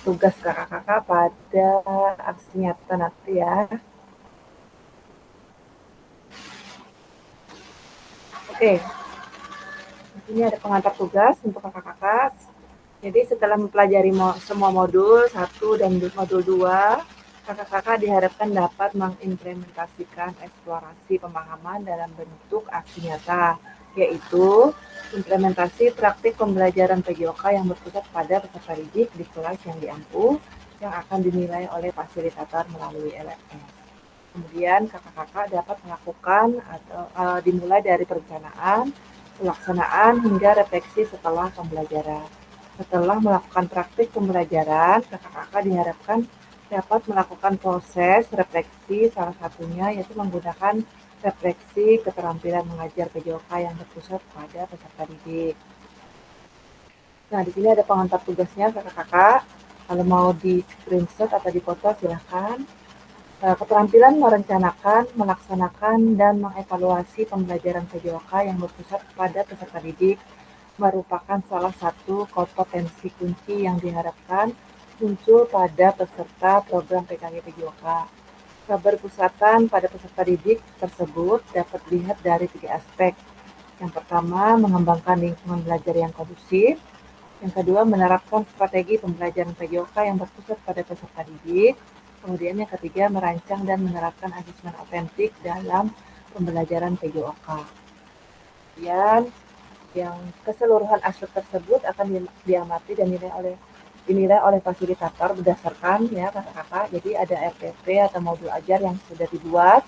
tugas kakak-kakak pada aksi nyata nanti ya. Oke. Ini ada pengantar tugas untuk kakak-kakak. Jadi setelah mempelajari semua modul 1 dan modul 2, kakak-kakak diharapkan dapat mengimplementasikan eksplorasi pemahaman dalam bentuk aksi nyata, yaitu implementasi praktik pembelajaran PJOK yang berpusat pada peserta didik di kelas yang diampu, yang akan dinilai oleh fasilitator melalui LMS. Kemudian kakak-kakak dapat melakukan atau dimulai dari perencanaan, pelaksanaan hingga refleksi setelah pembelajaran. Setelah melakukan praktik pembelajaran, kakak-kakak diharapkan dapat melakukan proses refleksi, salah satunya yaitu menggunakan refleksi keterampilan mengajar PJOK yang berpusat pada peserta didik. Nah, di sini ada pengantar tugasnya kakak-kakak. Kalau mau di screenshot atau dipoto silahkan. Keterampilan merencanakan, melaksanakan, dan mengevaluasi pembelajaran PJOK yang berpusat pada peserta didik merupakan salah satu kompetensi kunci yang diharapkan muncul pada peserta program PKG PJOK. Keberpusatan pada peserta didik tersebut dapat dilihat dari 3 aspek. Yang pertama, mengembangkan lingkungan belajar yang kondusif. Yang kedua, menerapkan strategi pembelajaran PJOK yang berpusat pada peserta didik. Kemudian yang ketiga, merancang dan menerapkan asesmen otentik dalam pembelajaran PJOK. Kemudian yang keseluruhan aspek tersebut akan diamati dan dinilai oleh fasilitator berdasarkan ya kakak-kakak. Jadi ada RPP atau modul ajar yang sudah dibuat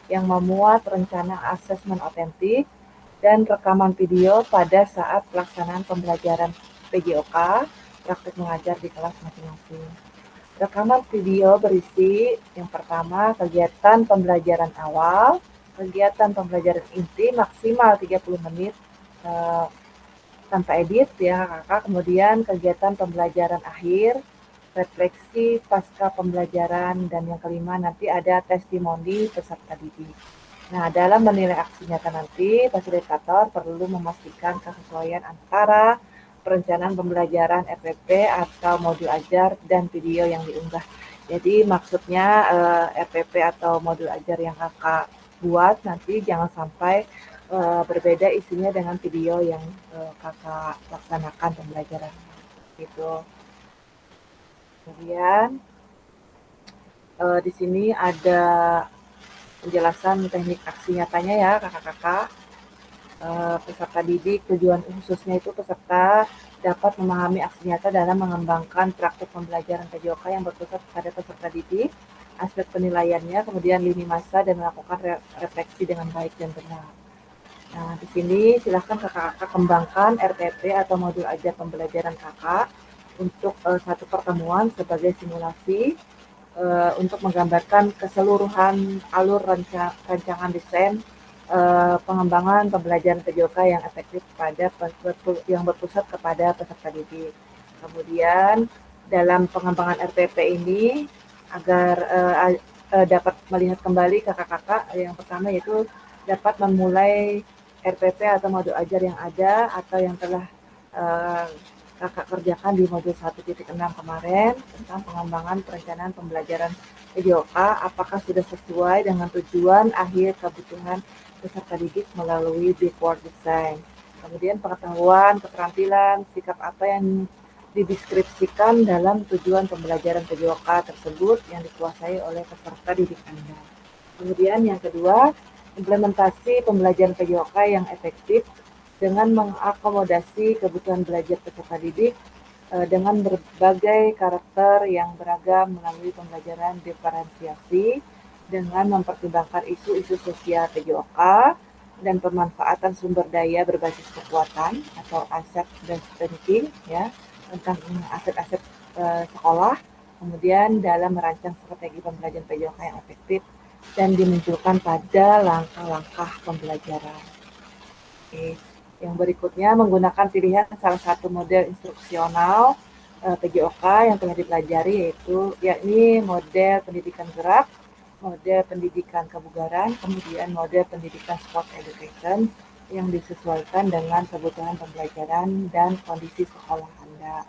yang memuat rencana asesmen otentik dan rekaman video pada saat pelaksanaan pembelajaran PJOK praktik mengajar di kelas masing-masing. Rekaman video berisi yang pertama kegiatan pembelajaran awal, kegiatan pembelajaran inti maksimal 30 menit tanpa edit ya kakak. Kemudian kegiatan pembelajaran akhir, refleksi pasca pembelajaran, dan yang kelima nanti ada testimoni peserta didik. Nah, dalam menilai aksi nyata nanti, fasilitator perlu memastikan kesesuaian antara perencanaan pembelajaran RPP atau modul ajar dan video yang diunggah. Jadi maksudnya RPP atau modul ajar yang kakak buat nanti jangan sampai berbeda isinya dengan video yang kakak laksanakan pembelajaran gitu. Kemudian di sini ada penjelasan teknik aksi nyatanya ya kakak-kakak. Peserta didik tujuan khususnya itu peserta dapat memahami aksi nyata dalam mengembangkan praktik pembelajaran PJOK yang berpusat pada peserta didik, aspek penilaiannya, kemudian lini masa dan melakukan refleksi dengan baik dan benar. Nah, di sini silahkan kakak-kakak kembangkan RPP atau modul ajar pembelajaran kakak untuk satu pertemuan sebagai simulasi untuk menggambarkan keseluruhan alur rancangan desain pengembangan pembelajaran PJOK yang efektif pada yang berpusat kepada peserta didik. Kemudian dalam pengembangan RPP ini agar dapat melihat kembali kakak-kakak, yang pertama yaitu dapat memulai RPP atau modul ajar yang ada atau yang telah kakak kerjakan di modul 1.6 kemarin tentang pengembangan perencanaan pembelajaran PJOK, apakah sudah sesuai dengan tujuan akhir kebutuhan peserta didik melalui backward design. Kemudian pengetahuan, keterampilan, sikap apa yang dideskripsikan dalam tujuan pembelajaran PJOK tersebut yang dikuasai oleh peserta didik Anda. Kemudian yang kedua, implementasi pembelajaran PJOK yang efektif dengan mengakomodasi kebutuhan belajar peserta didik dengan berbagai karakter yang beragam melalui pembelajaran diferensiasi dengan mempertimbangkan isu-isu sosial PJOK dan pemanfaatan sumber daya berbasis kekuatan atau asset-based thinking ya, tentang aset-aset sekolah, kemudian dalam merancang strategi pembelajaran PJOK yang efektif dan dimunculkan pada langkah-langkah pembelajaran. Oke. Yang berikutnya menggunakan pilihan salah satu model instruksional PJOK yang telah dipelajari yakni model pendidikan gerak, model pendidikan kebugaran, kemudian model pendidikan sport education yang disesuaikan dengan kebutuhan pembelajaran dan kondisi sekolah Anda.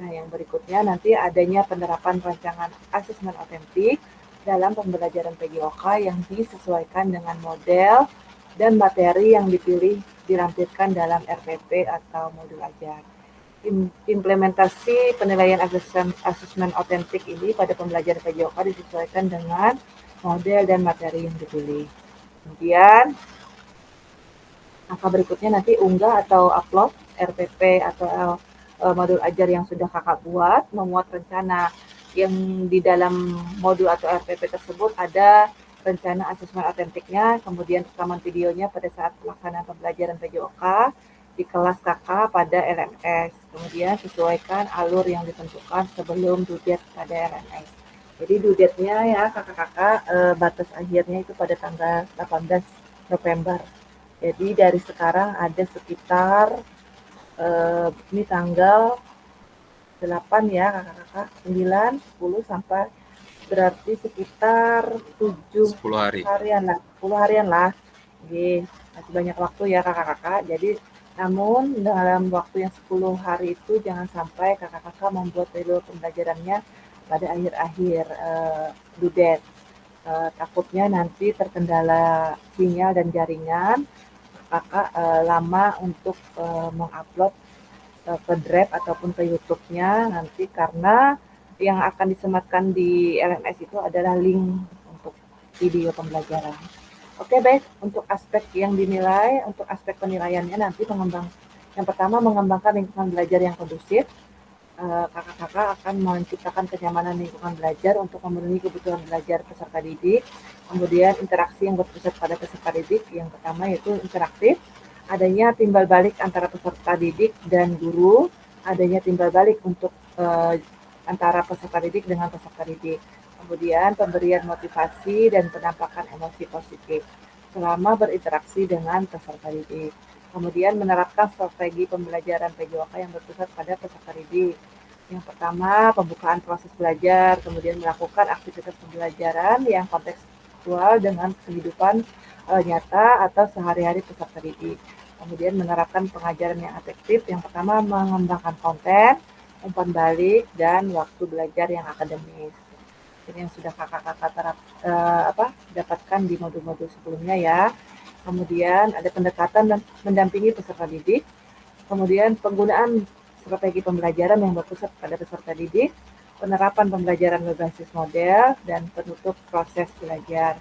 Nah, yang berikutnya nanti adanya penerapan rancangan asesmen otentik dalam pembelajaran PJOK yang disesuaikan dengan model dan materi yang dipilih dilampirkan dalam RPP atau modul ajar. Implementasi penilaian asesmen otentik ini pada pembelajaran PJOK disesuaikan dengan model dan materi yang dipilih. Kemudian langkah berikutnya nanti unggah atau upload RPP atau modul ajar yang sudah kakak buat, memuat rencana yang di dalam modul atau RPP tersebut ada rencana asesmen otentiknya, kemudian rekaman videonya pada saat pelaksanaan pembelajaran PJOK di kelas kakak pada LMS. Kemudian sesuaikan alur yang ditentukan sebelum due date pada LMS. Jadi due date-nya ya kakak-kakak batas akhirnya itu pada tanggal 18 November. Jadi dari sekarang ada sekitar ini tanggal 8 ya kakak-kakak, 9, 10 sampai berarti sekitar 10 harian lah. Oke, masih banyak waktu ya kakak-kakak. Jadi namun dalam waktu yang 10 hari itu jangan sampai kakak-kakak membuat video pembelajarannya pada akhir-akhir due date. Takutnya nanti terkendala sinyal dan jaringan, kakak lama untuk mengupload ke Drive ataupun ke YouTube-nya nanti karena yang akan disematkan di LMS itu adalah link untuk video pembelajaran. Oke, baik. Untuk aspek yang dinilai, untuk aspek penilaiannya nanti yang pertama mengembangkan lingkungan belajar yang kondusif. Kakak-kakak akan menciptakan kenyamanan lingkungan belajar untuk memenuhi kebutuhan belajar peserta didik. Kemudian interaksi yang berpusat pada peserta didik. Yang pertama yaitu interaktif. Adanya timbal balik antara peserta didik dan guru. Adanya timbal balik untuk antara peserta didik dengan peserta didik. Kemudian pemberian motivasi dan penampakan emosi positif selama berinteraksi dengan peserta didik. Kemudian menerapkan strategi pembelajaran PJOK yang berpusat pada peserta didik. Yang pertama, pembukaan proses belajar, kemudian melakukan aktivitas pembelajaran yang kontekstual dengan kehidupan nyata atau sehari-hari peserta didik. Kemudian menerapkan pengajaran yang efektif. Yang pertama, mengembangkan konten, umpan balik, dan waktu belajar yang akademis. Ini yang sudah kakak-kakak dapatkan di modul-modul sebelumnya ya. Kemudian ada pendekatan dan mendampingi peserta didik. Kemudian penggunaan strategi pembelajaran yang berpusat pada peserta didik. penerapan pembelajaran berbasis model, dan penutup proses belajar.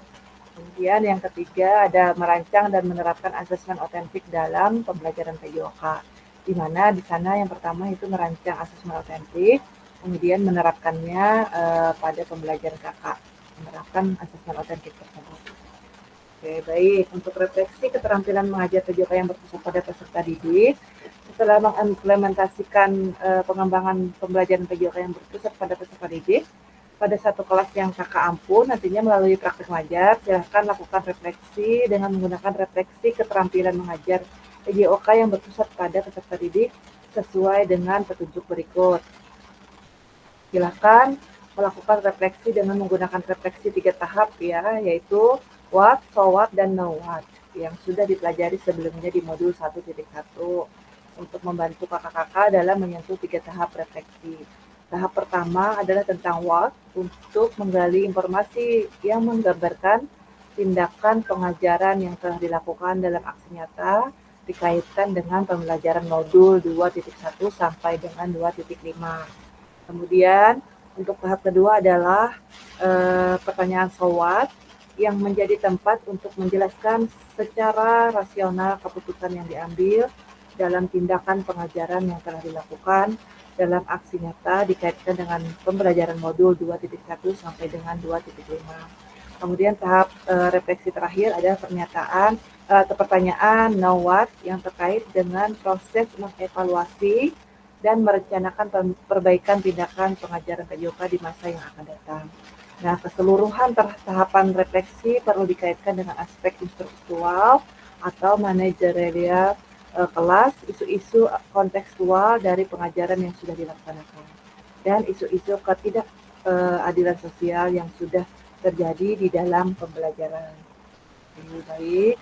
Kemudian yang ketiga ada merancang dan menerapkan asesmen otentik dalam pembelajaran PJOK, di mana di sana yang pertama itu merancang asesmen otentik, kemudian menerapkannya pada pembelajaran kakak, menerapkan asesmen otentik tersebut. Oke, baik. Untuk refleksi keterampilan mengajar PJOK yang berpusat pada peserta didik, setelah mengimplementasikan pengembangan pembelajaran PJOK yang berpusat pada peserta didik, pada satu kelas yang kakak ampuh, nantinya melalui praktek mengajar, silahkan lakukan refleksi dengan menggunakan refleksi keterampilan mengajar PJOK yang berpusat pada peserta didik sesuai dengan petunjuk berikut. Silahkan melakukan refleksi dengan menggunakan refleksi 3 tahap ya, yaitu what, so what, dan know what yang sudah dipelajari sebelumnya di modul 1.1 untuk membantu kakak-kakak dalam menyentuh 3 tahap refleksi. Tahap pertama adalah tentang what, untuk menggali informasi yang menggambarkan tindakan pengajaran yang telah dilakukan dalam aksi nyata dikaitkan dengan pembelajaran modul 2.1 sampai dengan 2.5. Kemudian untuk tahap kedua adalah pertanyaan so what, yang menjadi tempat untuk menjelaskan secara rasional keputusan yang diambil dalam tindakan pengajaran yang telah dilakukan dalam aksi nyata dikaitkan dengan pembelajaran modul 2.1 sampai dengan 2.5. Kemudian tahap refleksi terakhir adalah pernyataan atau pertanyaan know what yang terkait dengan proses mengevaluasi dan merencanakan perbaikan tindakan pengajaran PJOK di masa yang akan datang. Nah, keseluruhan tahapan refleksi perlu dikaitkan dengan aspek instruktual atau manajerial kelas, isu-isu kontekstual dari pengajaran yang sudah dilaksanakan, dan isu-isu ketidakadilan sosial yang sudah terjadi di dalam pembelajaran. Baik.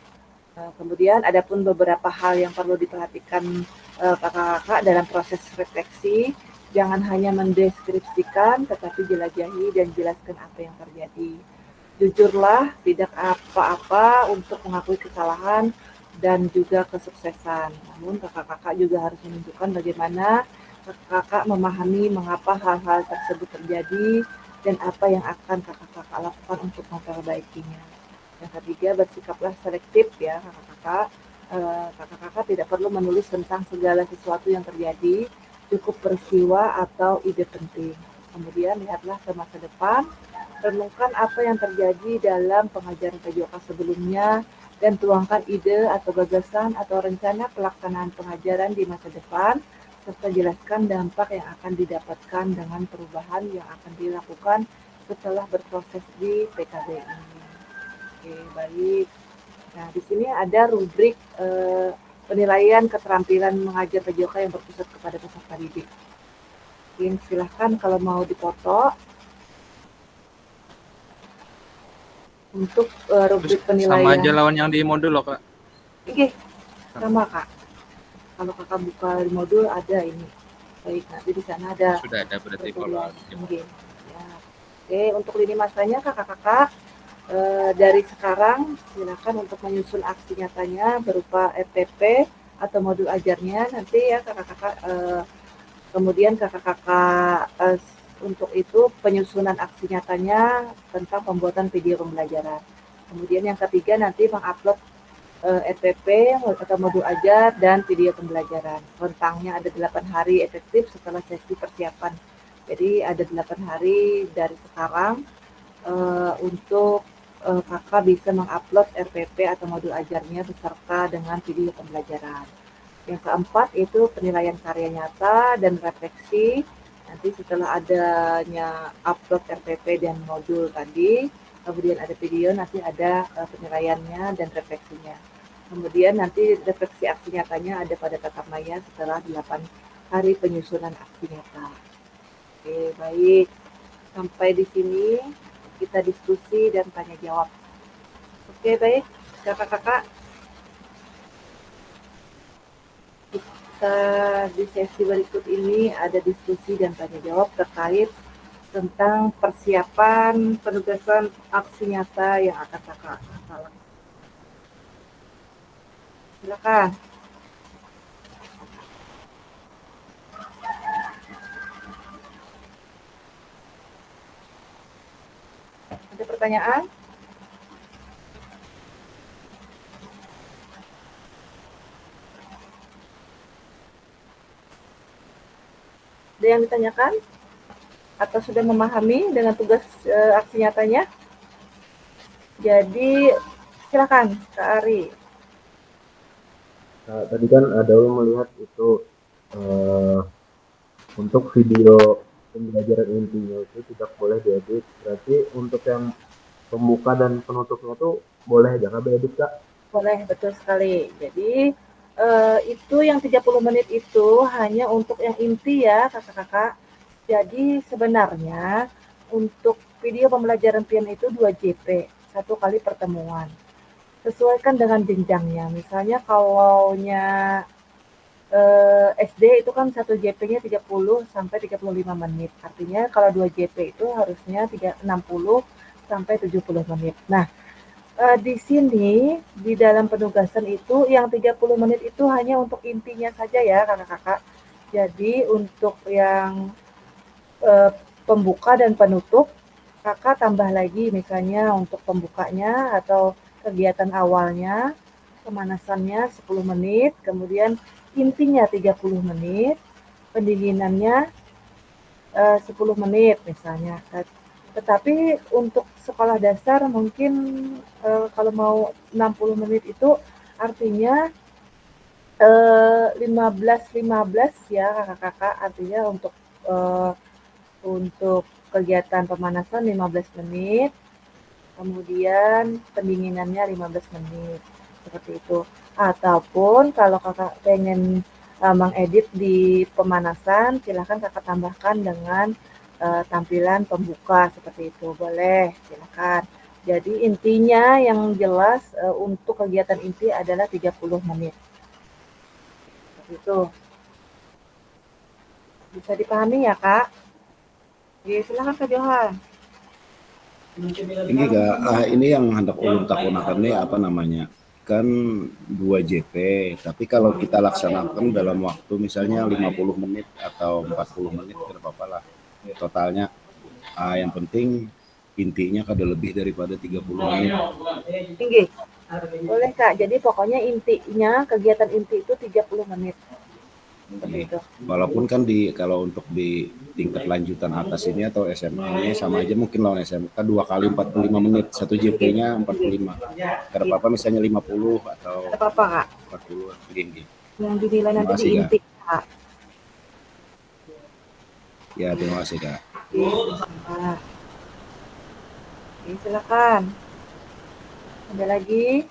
Kemudian ada pun beberapa hal yang perlu diperhatikan kakak-kakak dalam proses refleksi. Jangan hanya mendeskripsikan, tetapi jelajahi dan jelaskan apa yang terjadi. Jujurlah, tidak apa-apa untuk mengakui kesalahan dan juga kesuksesan. Namun kakak-kakak juga harus menunjukkan bagaimana kakak memahami mengapa hal-hal tersebut terjadi dan apa yang akan kakak-kakak lakukan untuk memperbaikinya. Yang ketiga, bersikaplah selektif ya kakak-kakak. Kakak-kakak tidak perlu menulis tentang segala sesuatu yang terjadi, cukup peristiwa atau ide penting. Kemudian lihatlah ke masa depan, renungkan apa yang terjadi dalam pengajaran PJOK sebelumnya, dan tuangkan ide atau gagasan atau rencana pelaksanaan pengajaran di masa depan, serta jelaskan dampak yang akan didapatkan dengan perubahan yang akan dilakukan setelah berproses di PKB ini. Oke, baik. Nah, di sini ada rubrik penilaian keterampilan mengajar PJOK yang berpusat kepada peserta didik. Mungkin silahkan kalau mau dipoto. Untuk rubrik penilaian. Sama aja lawan yang di modul loh, Kak. Oke, sama Kak. Kalau kakak buka di modul ada ini. Baik, nanti di sana ada. Sudah ada berarti kalau ya. Oke, untuk lini masanya kakak-kakak dari sekarang silakan untuk menyusun aksi nyatanya berupa RTP atau modul ajarnya nanti ya kakak-kakak. Kemudian kakak-kakak untuk itu penyusunan aksi nyatanya tentang pembuatan video pembelajaran. Kemudian yang ketiga nanti mengupload RPP atau modul ajar dan video pembelajaran. Rentangnya ada 8 hari efektif setelah sesi persiapan. Jadi ada 8 hari dari sekarang untuk kakak bisa mengupload RPP atau modul ajarnya beserta dengan video pembelajaran. Yang keempat itu penilaian karya nyata dan refleksi. Nanti setelah adanya upload RPP dan modul tadi, kemudian ada video, nanti ada penilaiannya dan refleksinya. Kemudian nanti refleksi aksi nyatanya ada pada tatap maya setelah 8 hari penyusunan aksi nyata. Oke, baik. Sampai di sini kita diskusi dan tanya jawab. Oke, baik. Kakak-kakak. Di sesi berikut ini ada diskusi dan tanya jawab terkait tentang persiapan penugasan aksi nyata yang akan kakak lakukan. Silakan. pertanyaan? Ada yang ditanyakan? Atau sudah memahami dengan tugas aksi nyatanya? Jadi silakan Kak Ari. Nah, tadi kan Daul melihat itu untuk video pembelajaran intinya itu tidak boleh diedit. Berarti untuk yang pembuka dan penutupnya tuh boleh jangan diedit, Kak? Boleh, betul sekali. Jadi itu yang 30 menit itu hanya untuk yang inti ya kakak-kakak. Jadi sebenarnya untuk video pembelajaran piano itu 2 JP, 1 kali pertemuan. Sesuaikan dengan jenjangnya. Misalnya kalaunya SD itu kan 1 JP-nya 30 sampai 35 menit. Artinya kalau 2 JP itu harusnya 60 sampai 70 menit. Nah, di sini di dalam penugasan itu yang 30 menit itu hanya untuk intinya saja ya kakak-kakak. Jadi untuk yang pembuka dan penutup kakak tambah lagi misalnya untuk pembukanya atau kegiatan awalnya pemanasannya 10 menit, kemudian intinya 30 menit, pendinginannya 10 menit misalnya. Tetapi untuk sekolah dasar mungkin kalau mau 60 menit itu artinya 15-15 ya kakak-kakak, artinya untuk kegiatan pemanasan 15 menit, kemudian pendinginannya 15 menit, seperti itu. Ataupun kalau kakak pengen mengedit di pemanasan, silahkan kakak tambahkan dengan tampilan pembuka seperti itu, boleh, silakan. Jadi intinya yang jelas untuk kegiatan inti adalah 30 menit. Seperti itu. Bisa dipahami ya, Kak? Oke, silakan Kak Johan. Ini Kak, ini yang hendak ulun takunakan nih apa namanya? Kan 2 JP, tapi kalau kita laksanakan dalam waktu misalnya 50 menit atau 40 menit tidak apa-apa lah totalnya. Yang penting intinya kada lebih daripada 30 menit. Tinggi. Boleh Kak, jadi pokoknya intinya kegiatan inti itu 30 menit. Seperti itu. Walaupun kan kalau untuk di tingkat lanjutan atas ini atau SMA-nya sama aja mungkin lawan SMK 2 kali 45 menit, 1 JP-nya 45. Kada apa-apa misalnya 50 atau Ada apa-apa Kak? 40 gini. Yang dinilai nanti di Kak. inti Kak. Ya, terima kasih Kak. Oke, silakan. Ada lagi?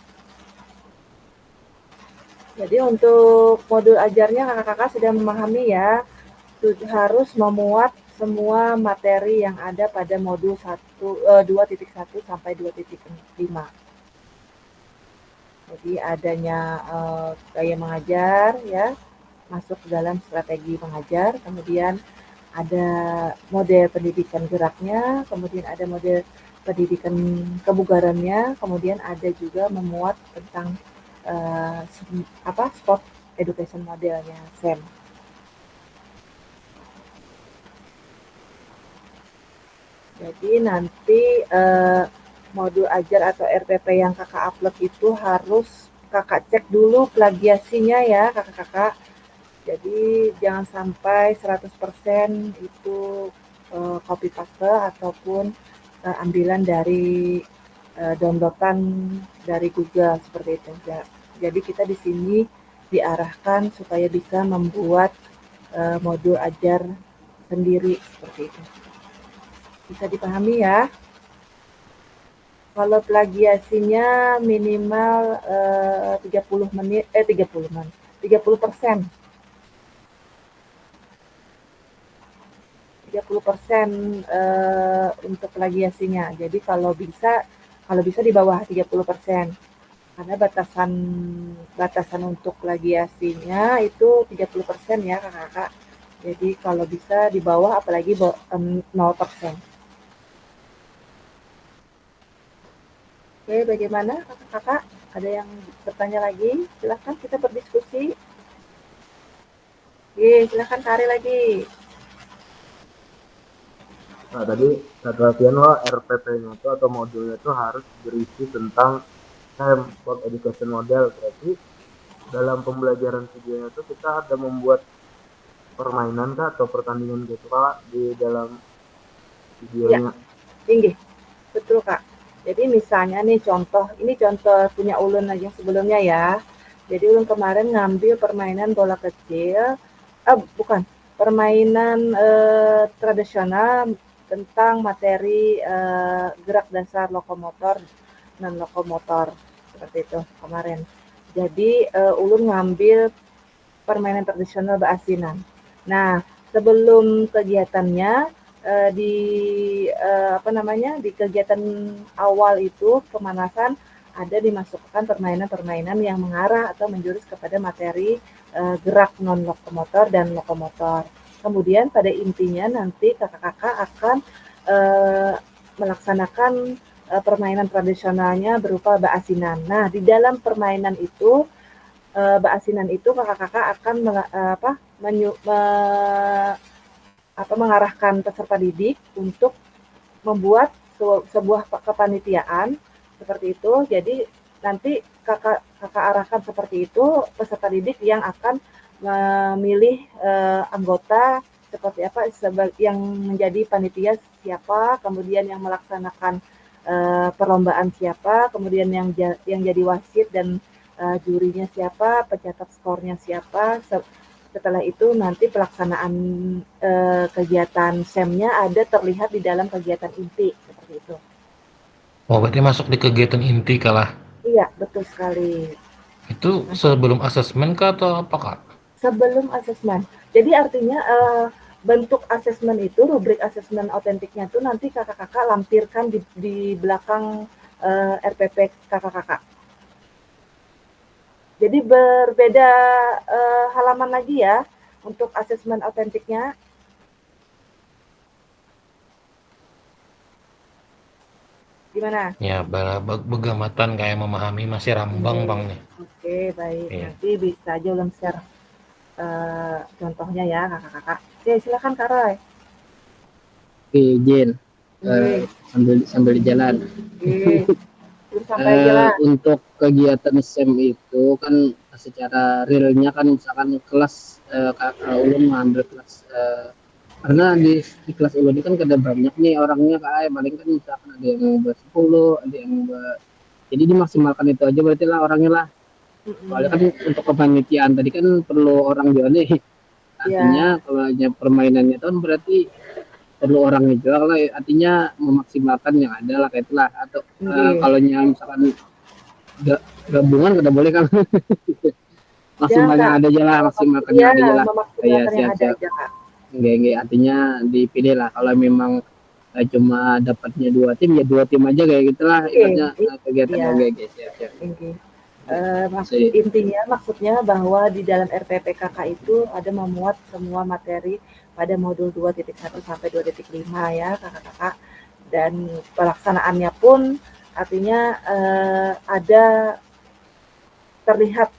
Jadi untuk modul ajarnya kakak-kakak sudah memahami ya, harus memuat semua materi yang ada pada modul 2.1 sampai 2.5. Jadi adanya gaya mengajar ya, masuk ke dalam strategi mengajar, kemudian ada model pendidikan geraknya, kemudian ada model pendidikan kebugarannya, kemudian ada juga memuat tentang sport education modelnya SEM. Jadi nanti modul ajar atau RPP yang kakak upload itu harus kakak cek dulu plagiasinya ya kakak-kakak. Jadi jangan sampai 100% itu copy paste ataupun ambilan dari downloadan dari Google seperti itu. Jadi kita di sini diarahkan supaya bisa membuat modul ajar sendiri seperti itu. Bisa dipahami ya? Kalau plagiasinya minimal 30%. 30% untuk plagiasinya. Jadi kalau bisa di bawah 30%. Karena batasan untuk plagiasinya itu 30% ya kakak-kakak. Jadi kalau bisa di bawah apalagi 0%. Oke, bagaimana kakak-kakak? Ada yang bertanya lagi? Silahkan kita berdiskusi. Oke, silahkan Kari lagi. Nah, tadi kata Viano RPP-nya itu atau modulnya itu harus berisi tentang STEM, Sport Education Model. Berarti dalam pembelajaran videonya itu kita ada membuat permainan kah atau pertandingan gitu Kak di dalam Ya, videonya. tinggi. Betul, Kak. Jadi misalnya nih contoh, ini contoh punya ulun aja sebelumnya ya. Jadi ulun kemarin ngambil permainan bola kecil, bukan, permainan tradisional tentang materi gerak dasar lokomotor dan lokomotor seperti itu kemarin. Jadi ulun ngambil permainan tradisional Baasinan. Nah, sebelum kegiatannya di di kegiatan awal itu pemanasan ada dimasukkan permainan-permainan yang mengarah atau menjurus kepada materi gerak non lokomotor dan lokomotor. Kemudian pada intinya nanti kakak-kakak akan melaksanakan permainan tradisionalnya berupa baasinan. Nah, di dalam permainan itu baasinan itu kakak-kakak akan mengarahkan peserta didik untuk membuat sebuah kepanitiaan seperti itu. Jadi nanti kakak arahkan seperti itu peserta didik yang akan memilih anggota seperti apa yang menjadi panitia siapa, kemudian yang melaksanakan perlombaan siapa, kemudian yang jadi wasit dan jurinya siapa, pencatat skornya siapa. Setelah itu nanti pelaksanaan kegiatan SEM-nya ada terlihat di dalam kegiatan inti seperti itu. Oh, berarti masuk di kegiatan inti kalah. Iya, betul sekali. Itu sebelum asesmen kah atau apa, Kak? Sebelum asesmen. Jadi artinya bentuk asesmen itu, rubrik asesmen otentiknya itu nanti kakak-kakak lampirkan di belakang RPP kakak-kakak. Jadi berbeda halaman lagi ya untuk asesmen otentiknya. Gimana? Ya, begamatan kayak memahami masih rambang bang nih. Oke, baik. Iya. Nanti bisa aja ulun share contohnya ya kakak-kakak. Oke, silakan Kak Roy. Oke, Jen. Sambil jalan. Untuk kegiatan SEM itu kan secara realnya kan misalkan kelas ulun mengambil kelas karena di kelas ulun ini kan ada banyak nih orangnya Kak, paling kan misalkan ada yang ber-10, ada yang jadi dimaksimalkan itu aja berarti lah orangnya lah. Soalnya kan untuk kepanitiaan tadi kan perlu orang juga nih. Artinya kalau hanya permainannya itu kan berarti perlu orangnya juga lah, artinya memaksimalkan yang ada lah kayak itulah. Atau kalau misalkan gabungan udah boleh kan. Maksimalnya ada aja lah, maksimalkannya ada aja lah. Iya, siap-siap. Enggak, artinya dipilih lah. Kalau memang cuma dapatnya 2 tim, ya 2 tim aja kayak gitulah. Ikutnya kegiatannya guys, siap-siap. Maksudnya bahwa di dalam RPPKK itu ada memuat semua materi pada modul 2.1 sampai 2.5 ya kakak-kakak, dan pelaksanaannya pun artinya ada terlihat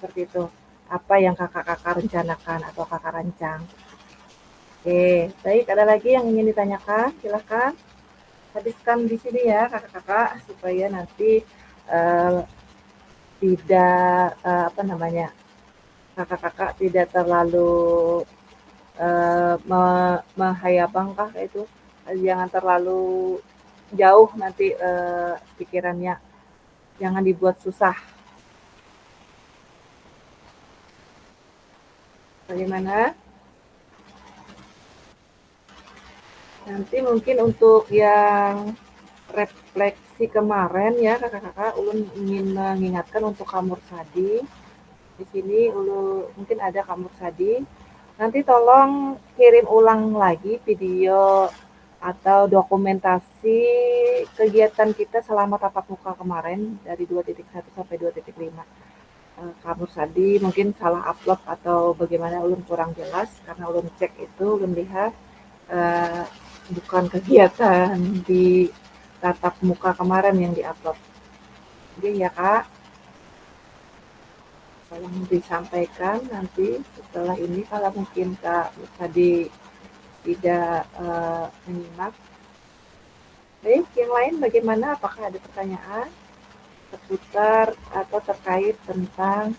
seperti itu apa yang kakak-kakak rencanakan atau kakak rancang. Oke, baik, ada lagi yang ingin ditanyakan? Silahkan habiskan di sini ya kakak-kakak supaya nanti tidak kakak-kakak tidak terlalu menghayabang kah itu, jangan terlalu jauh nanti pikirannya, jangan dibuat susah. Bagaimana? Nanti mungkin untuk yang refleksi kemarin ya kakak-kakak, ulun ingin mengingatkan untuk Kamur Sadi. Di sini mungkin ada Kamur Sadi. Nanti tolong kirim ulang lagi video atau dokumentasi kegiatan kita selama tatap muka kemarin dari 2.1 sampai 2.5. Kamur Sadi mungkin salah upload atau bagaimana, ulun kurang jelas karena ulun cek itu, ulun lihat bukan kegiatan di tatap muka kemarin yang diupload. Jadi ya Kak, tolong disampaikan nanti setelah ini kalau mungkin Kak bisa tidak menyimak. Baik, yang lain bagaimana? Apakah ada pertanyaan seputar atau terkait tentang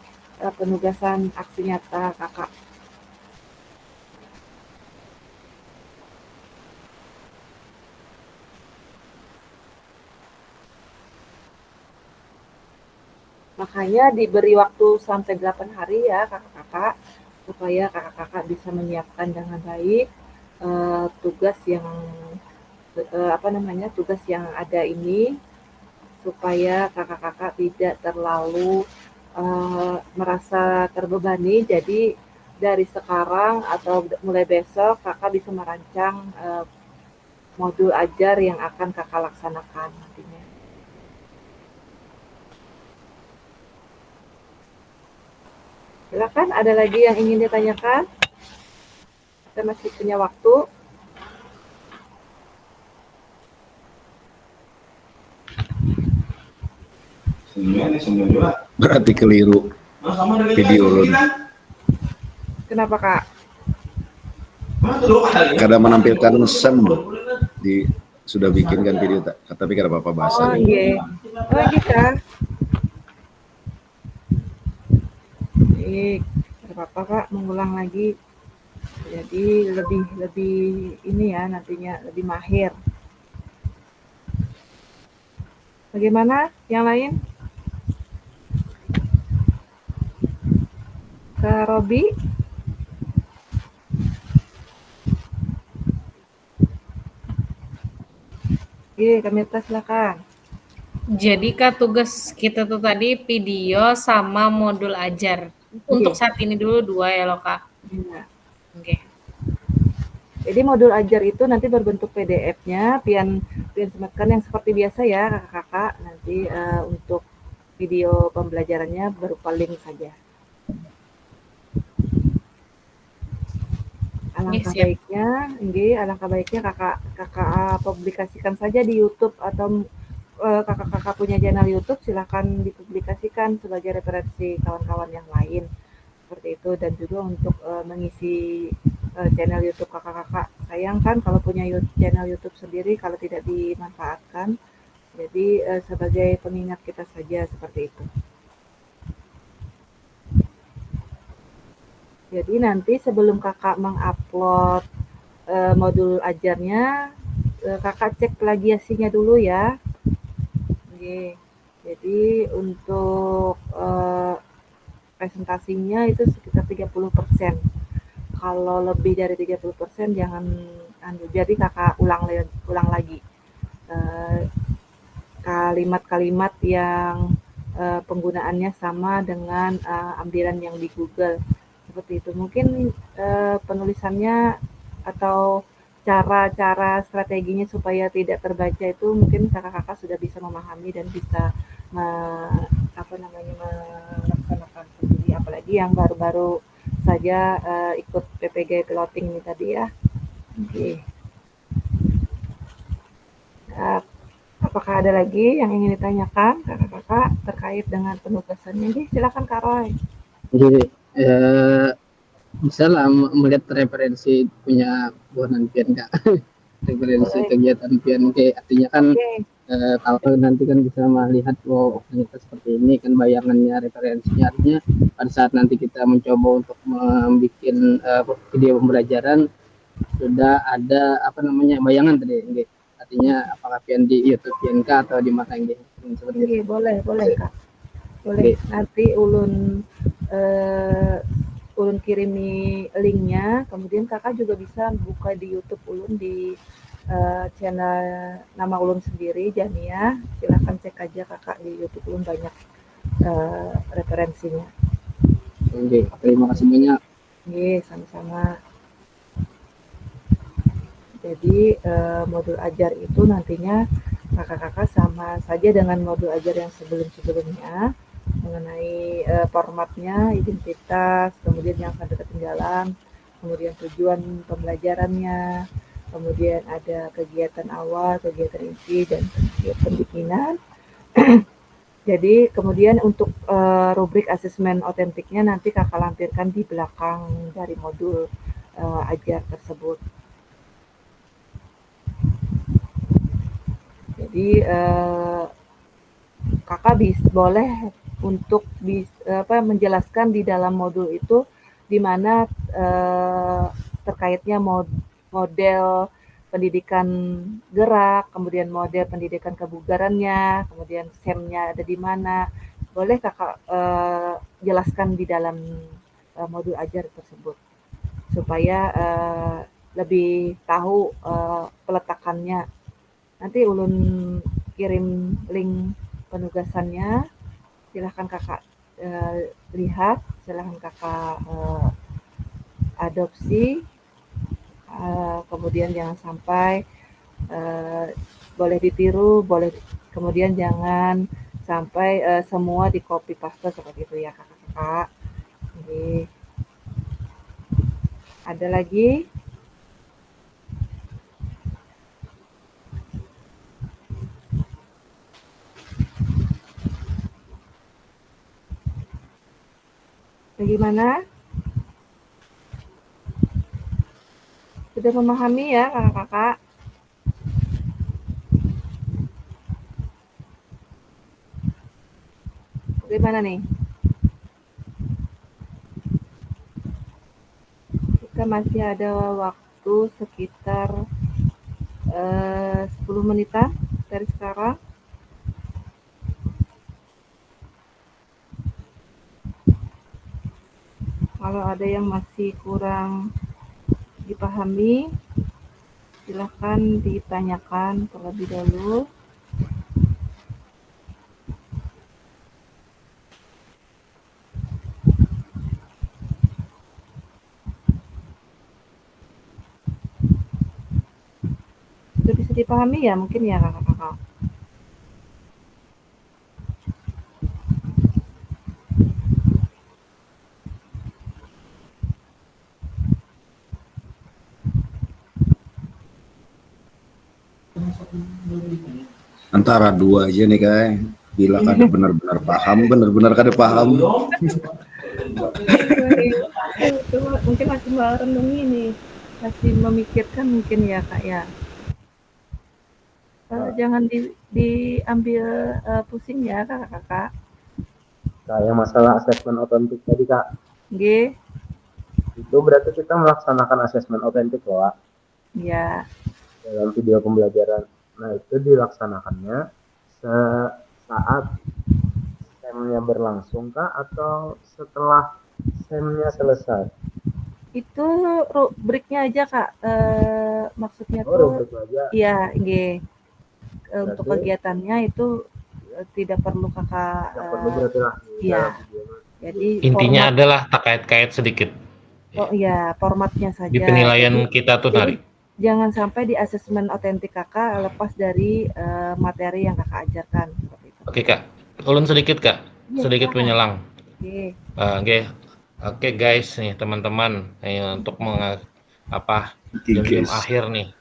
penugasan aksi nyata kakak? Makanya diberi waktu sampai 8 hari ya kakak-kakak, supaya kakak-kakak bisa menyiapkan dengan baik tugas yang tugas yang ada ini, supaya kakak-kakak tidak terlalu merasa terbebani. Jadi dari sekarang atau mulai besok kakak bisa merancang modul ajar yang akan kakak laksanakan nantinya. Silakan, ada lagi yang ingin ditanyakan? Kita masih punya waktu. Berarti keliru video ulun. Kenapa kak? Kada menampilkan sen sudah bikinkan video tapi kada apa-apa bahasa. Oh iya. Oh gitu. Baik, tidak apa-apa kak, mengulang lagi. Jadi lebih ini ya nantinya lebih mahir. Bagaimana yang lain? Kak Robi? Oke, Kamita silakan. Jadi Kak, tugas kita tuh tadi video sama modul ajar. Untuk saat ini dulu 2 ya loh Kak. Iya. Oke. Jadi modul ajar itu nanti berbentuk PDF-nya, pian sematkan yang seperti biasa ya kakak-kakak. Nanti untuk video pembelajarannya berupa link saja. Alangkah baiknya kakak publikasikan saja di YouTube, atau kakak-kakak punya channel YouTube, silahkan dipublikasikan sebagai referensi kawan-kawan yang lain seperti itu. Dan juga untuk mengisi channel YouTube kakak-kakak, sayang kan kalau punya channel YouTube sendiri kalau tidak dimanfaatkan. Jadi sebagai pengingat kita saja seperti itu. Jadi nanti sebelum kakak mengupload modul ajarnya, kakak cek plagiasinya dulu ya. Oke. Jadi untuk presentasinya itu sekitar 30%. Kalau lebih dari 30% jangan jadi kakak ulang lagi kalimat-kalimat yang penggunaannya sama dengan ambilan yang di Google. Seperti itu. Mungkin penulisannya atau cara-cara strateginya supaya tidak terbaca itu mungkin kakak-kakak sudah bisa memahami dan bisa melaksanakan sendiri, apalagi yang baru-baru saja ikut PPG piloting ini tadi ya. Oke. Apakah ada lagi yang ingin ditanyakan kakak-kakak terkait dengan penugasannya? Jadi silakan Kak Roy. Jadi bisa lah melihat referensi punya buanan pian Kak. Referensi kegiatan pian artinya kan kalau nanti kan bisa melihat ternyata seperti ini kan bayangannya, referensinya. Artinya pada saat nanti kita mencoba untuk membuat video pembelajaran sudah ada bayangan tadi. Artinya apakah pian di YouTube pian Kak atau di mana seperti itu. Boleh Kak. Boleh. Nanti ulun kirimi linknya, kemudian kakak juga bisa buka di YouTube ulun di channel nama ulun sendiri, Jania. Silahkan cek aja kakak di YouTube ulun, banyak referensinya. Oke, terima kasih banyak. Oke, sama-sama. Jadi modul ajar itu nantinya kakak-kakak sama saja dengan modul ajar yang sebelum-sebelumnya, mengenai formatnya, identitas, kemudian yang akan ketinggalan, kemudian tujuan pembelajarannya, kemudian ada kegiatan awal, kegiatan inti, dan kegiatan pembikinan. Jadi kemudian untuk rubrik asesmen otentiknya nanti kakak lampirkan di belakang dari modul ajar tersebut. Jadi kakak boleh untuk menjelaskan di dalam modul itu di mana terkaitnya model pendidikan gerak, kemudian model pendidikan kebugarannya, kemudian SEM-nya ada di mana. Boleh kakak jelaskan di dalam modul ajar tersebut supaya lebih tahu peletakannya. Nanti ulun kirim link penugasannya, silahkan kakak lihat, silahkan kakak adopsi, kemudian jangan sampai boleh ditiru, kemudian jangan sampai semua di copy paste seperti itu ya kakak-kakak. Jadi, ada lagi? Bagaimana? Sudah memahami ya kakak-kakak? Bagaimana nih? Kita masih ada waktu sekitar 10 menitan dari sekarang. Kalau ada yang masih kurang dipahami, silahkan ditanyakan terlebih dahulu. Sudah bisa dipahami ya mungkin ya kakak-kakak? Antara dua aja nih kayak. Bila kada benar-benar paham, benar-benar kada paham. Itu mungkin masih merenung ini, masih memikirkan mungkin ya kak ya. Jangan diambil pusing ya kakak-kakak. Kayak masalah asesmen otentik tadi kak. G. Itu berarti kita melaksanakan asesmen otentik loh kak. Ya. Dalam video pembelajaran. Nah itu dilaksanakannya saat SEM-nya berlangsung kak atau setelah SEM-nya selesai? Itu rubriknya aja kak, maksudnya tuh rubrik aja. Iya, untuk kegiatannya itu tidak perlu kakak perlu berarti lah. Iya. Jadi intinya adalah terkait-kait sedikit. Oh iya, formatnya saja. Di penilaian kita tuh Nari. Jangan sampai di asesmen otentik kakak lepas dari materi yang kakak ajarkan. Oke kak, ulun sedikit kak, sedikit menyelang. Oke guys nih teman-teman, untuk jam akhir nih,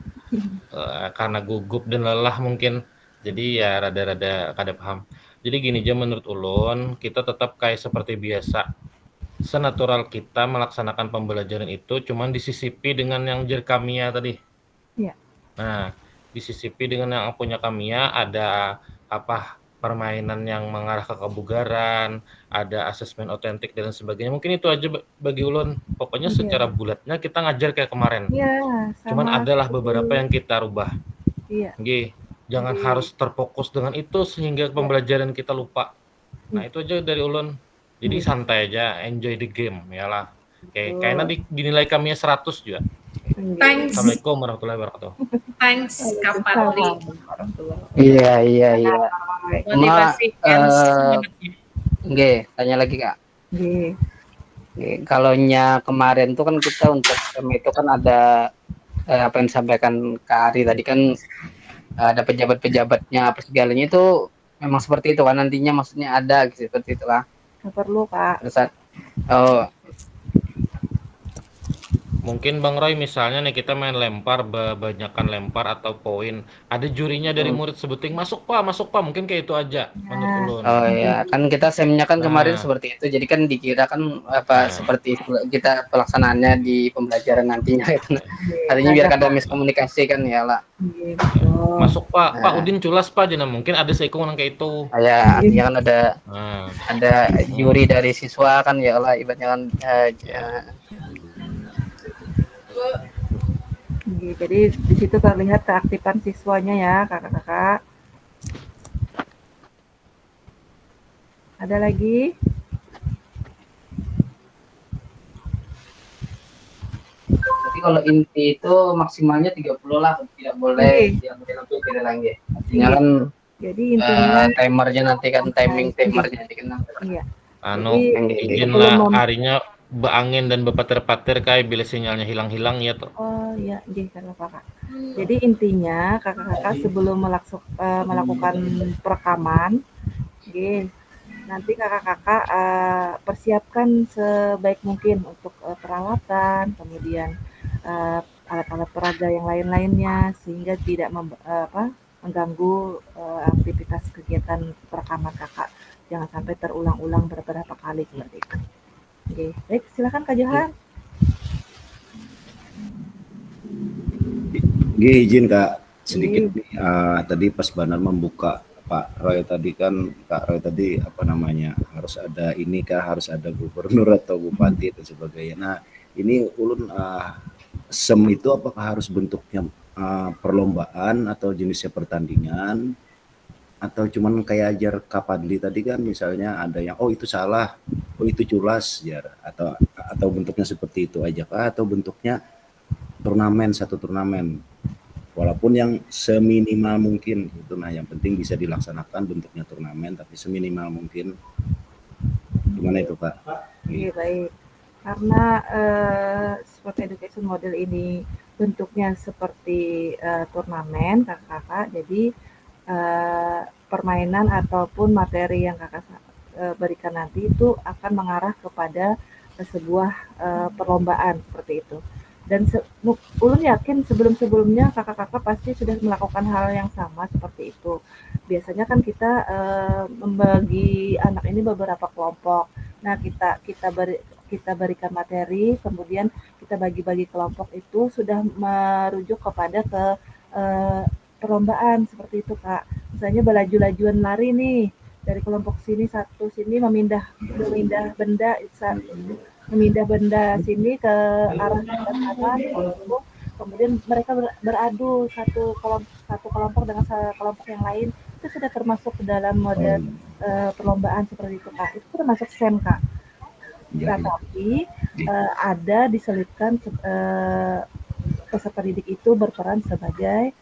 karena gugup dan lelah mungkin, jadi ya rada-rada kada paham. Jadi gini aja menurut ulun, kita tetap kayak seperti biasa, senatural kita melaksanakan pembelajaran itu, cuman disisipi dengan yang Jerkamia tadi. Iya. Nah, disisipi dengan yang punya Kamia ada permainan yang mengarah ke kebugaran, ada asesmen otentik dan sebagainya. Mungkin itu aja bagi ulun. Pokoknya secara bulatnya kita ngajar kayak kemarin. Iya, cuman adalah beberapa yang kita rubah. Iya. Jangan harus terfokus dengan itu sehingga pembelajaran kita lupa. Nah, itu aja dari ulun. Jadi santai aja, enjoy the game, yalah. Kayaknya dinilai Kamia 100 juga. Thanks. Assalamualaikum warahmatullahi wabarakatuh. Thanks Kak Patri. Iya. Motivasi dan semangatnya. Oke, tanya lagi kak. Kalau kemarin tuh kan kita untuk itu kan ada apa yang disampaikan Kak Ari tadi kan ada pejabat-pejabatnya apa segalanya itu memang seperti itu kan nantinya maksudnya ada gitu seperti itu kan. Nggak perlu kak. Terus Mungkin Bang Roy misalnya nih kita main lempar, banyakan lempar atau poin. Ada jurinya dari murid sebuting, masuk Pak, mungkin kayak itu aja menurut Nah, ulun. Oh ya, kan kita semnya kan kemarin Nah, seperti itu. Jadi kan dikira kan apa nah, seperti kita pelaksanaannya di pembelajaran nantinya itu. nggih, Artinya biar gagah ada miskomunikasi kan ya lah. nggih, betul. masuk Pak Nah, Udin culas Pak, jangan mungkin ada seikung kayak itu. kayak artinya kan Nah, ada juri dari siswa kan ya lah ibaratnya kan ya. Nggih, jadi di situ terlihat keaktifan siswanya ya, Kakak-kakak. Ada lagi? tapi kalau inti itu maksimalnya 30 lah, tidak boleh yang lebih tidak lagi. Artinya kan Jadi intinya timernya nanti kan timernya nanti kan. iya. Anu, Jadi izinlah harinya beangin dan bepatir-patir kayak bila sinyalnya hilang-hilang ya tuh. Oh ya, nggih Kakak. Jadi intinya Kakak-kakak sebelum melakukan perekaman, nggih, nanti Kakak-kakak persiapkan sebaik mungkin untuk peralatan, kemudian alat-alat peraga yang lain-lainnya sehingga tidak mengganggu aktivitas kegiatan perekaman Kakak. Jangan sampai terulang-ulang beberapa kali seperti itu. Oke, baik, silakan Kak Johan. Gih, izin Kak sedikit nih. Tadi pas Banar membuka Pak Roy tadi kan, Kak Roy tadi apa namanya, harus ada ini Kak, harus ada gubernur atau bupati dan sebagainya. Nah, ini ulun SEM itu apakah harus bentuknya perlombaan atau jenisnya pertandingan, atau cuman kayak ajar Kapadli tadi kan, misalnya ada yang oh itu salah, oh itu culas ya, atau bentuknya seperti itu aja Kak, atau bentuknya turnamen, satu turnamen walaupun yang seminimal mungkin itu. Nah, yang penting bisa dilaksanakan bentuknya turnamen tapi seminimal mungkin. Gimana itu Kak? Oke, baik. Karena sport education model ini bentuknya seperti turnamen kakak-kakak, jadi permainan ataupun materi yang kakak berikan nanti itu akan mengarah kepada sebuah perlombaan seperti itu. Dan ulun yakin sebelum-sebelumnya kakak-kakak pasti sudah melakukan hal yang sama seperti itu. Biasanya kan kita membagi anak ini beberapa kelompok. Nah, kita berikan materi, kemudian kita bagi-bagi kelompok itu sudah merujuk kepada ke perlombaan seperti itu Kak. Misalnya belaju-lajuan lari nih, dari kelompok sini satu sini memindah benda sini ke arah sana, kemudian mereka beradu satu kelompok dengan kelompok yang lain, itu sudah termasuk ke dalam mode perlombaan seperti itu Kak. Itu termasuk SEM Kak. Tetapi ada diselipkan peserta didik itu berperan sebagai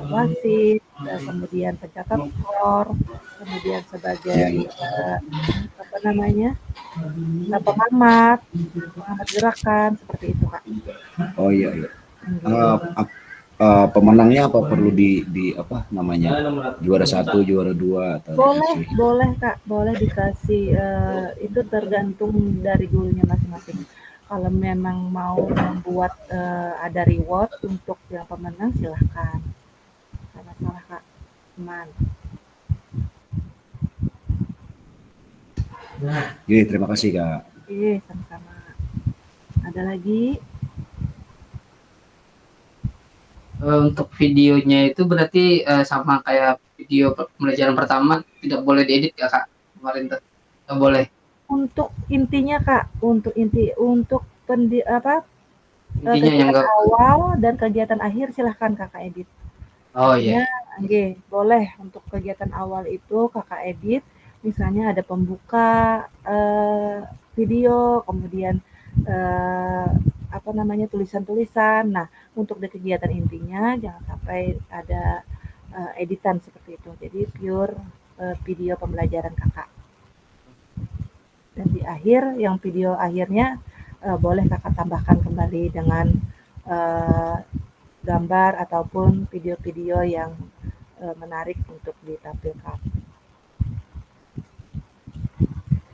wasit, kemudian pencatat skor, kemudian sebagai pengamat gerakan seperti itu Kak. Oh iya. Pemenangnya apa perlu di apa namanya, juara 1, juara 2 atau boleh Kak, boleh dikasih, itu tergantung dari gurunya masing-masing. Kalau memang mau membuat ada reward untuk yang pemenang silahkan, nggak masalah Kak, aman. Oke, terima kasih Kak. Oke, sama-sama. Ada lagi? Untuk videonya itu berarti sama kayak video pembelajaran pertama, tidak boleh diedit ya Kak? Kemarin tuh nggak boleh. Untuk intinya Kak, intinya yang kegiatan awal dan kegiatan akhir silahkan Kakak edit. Oh iya. Oke, boleh untuk kegiatan awal itu Kakak edit. Misalnya ada pembuka video, kemudian tulisan-tulisan. Nah, untuk di kegiatan intinya jangan sampai ada editan seperti itu. Jadi pure video pembelajaran Kakak. Dan di akhir, yang video akhirnya boleh Kakak tambahkan kembali dengan gambar ataupun video-video yang menarik untuk ditampilkan.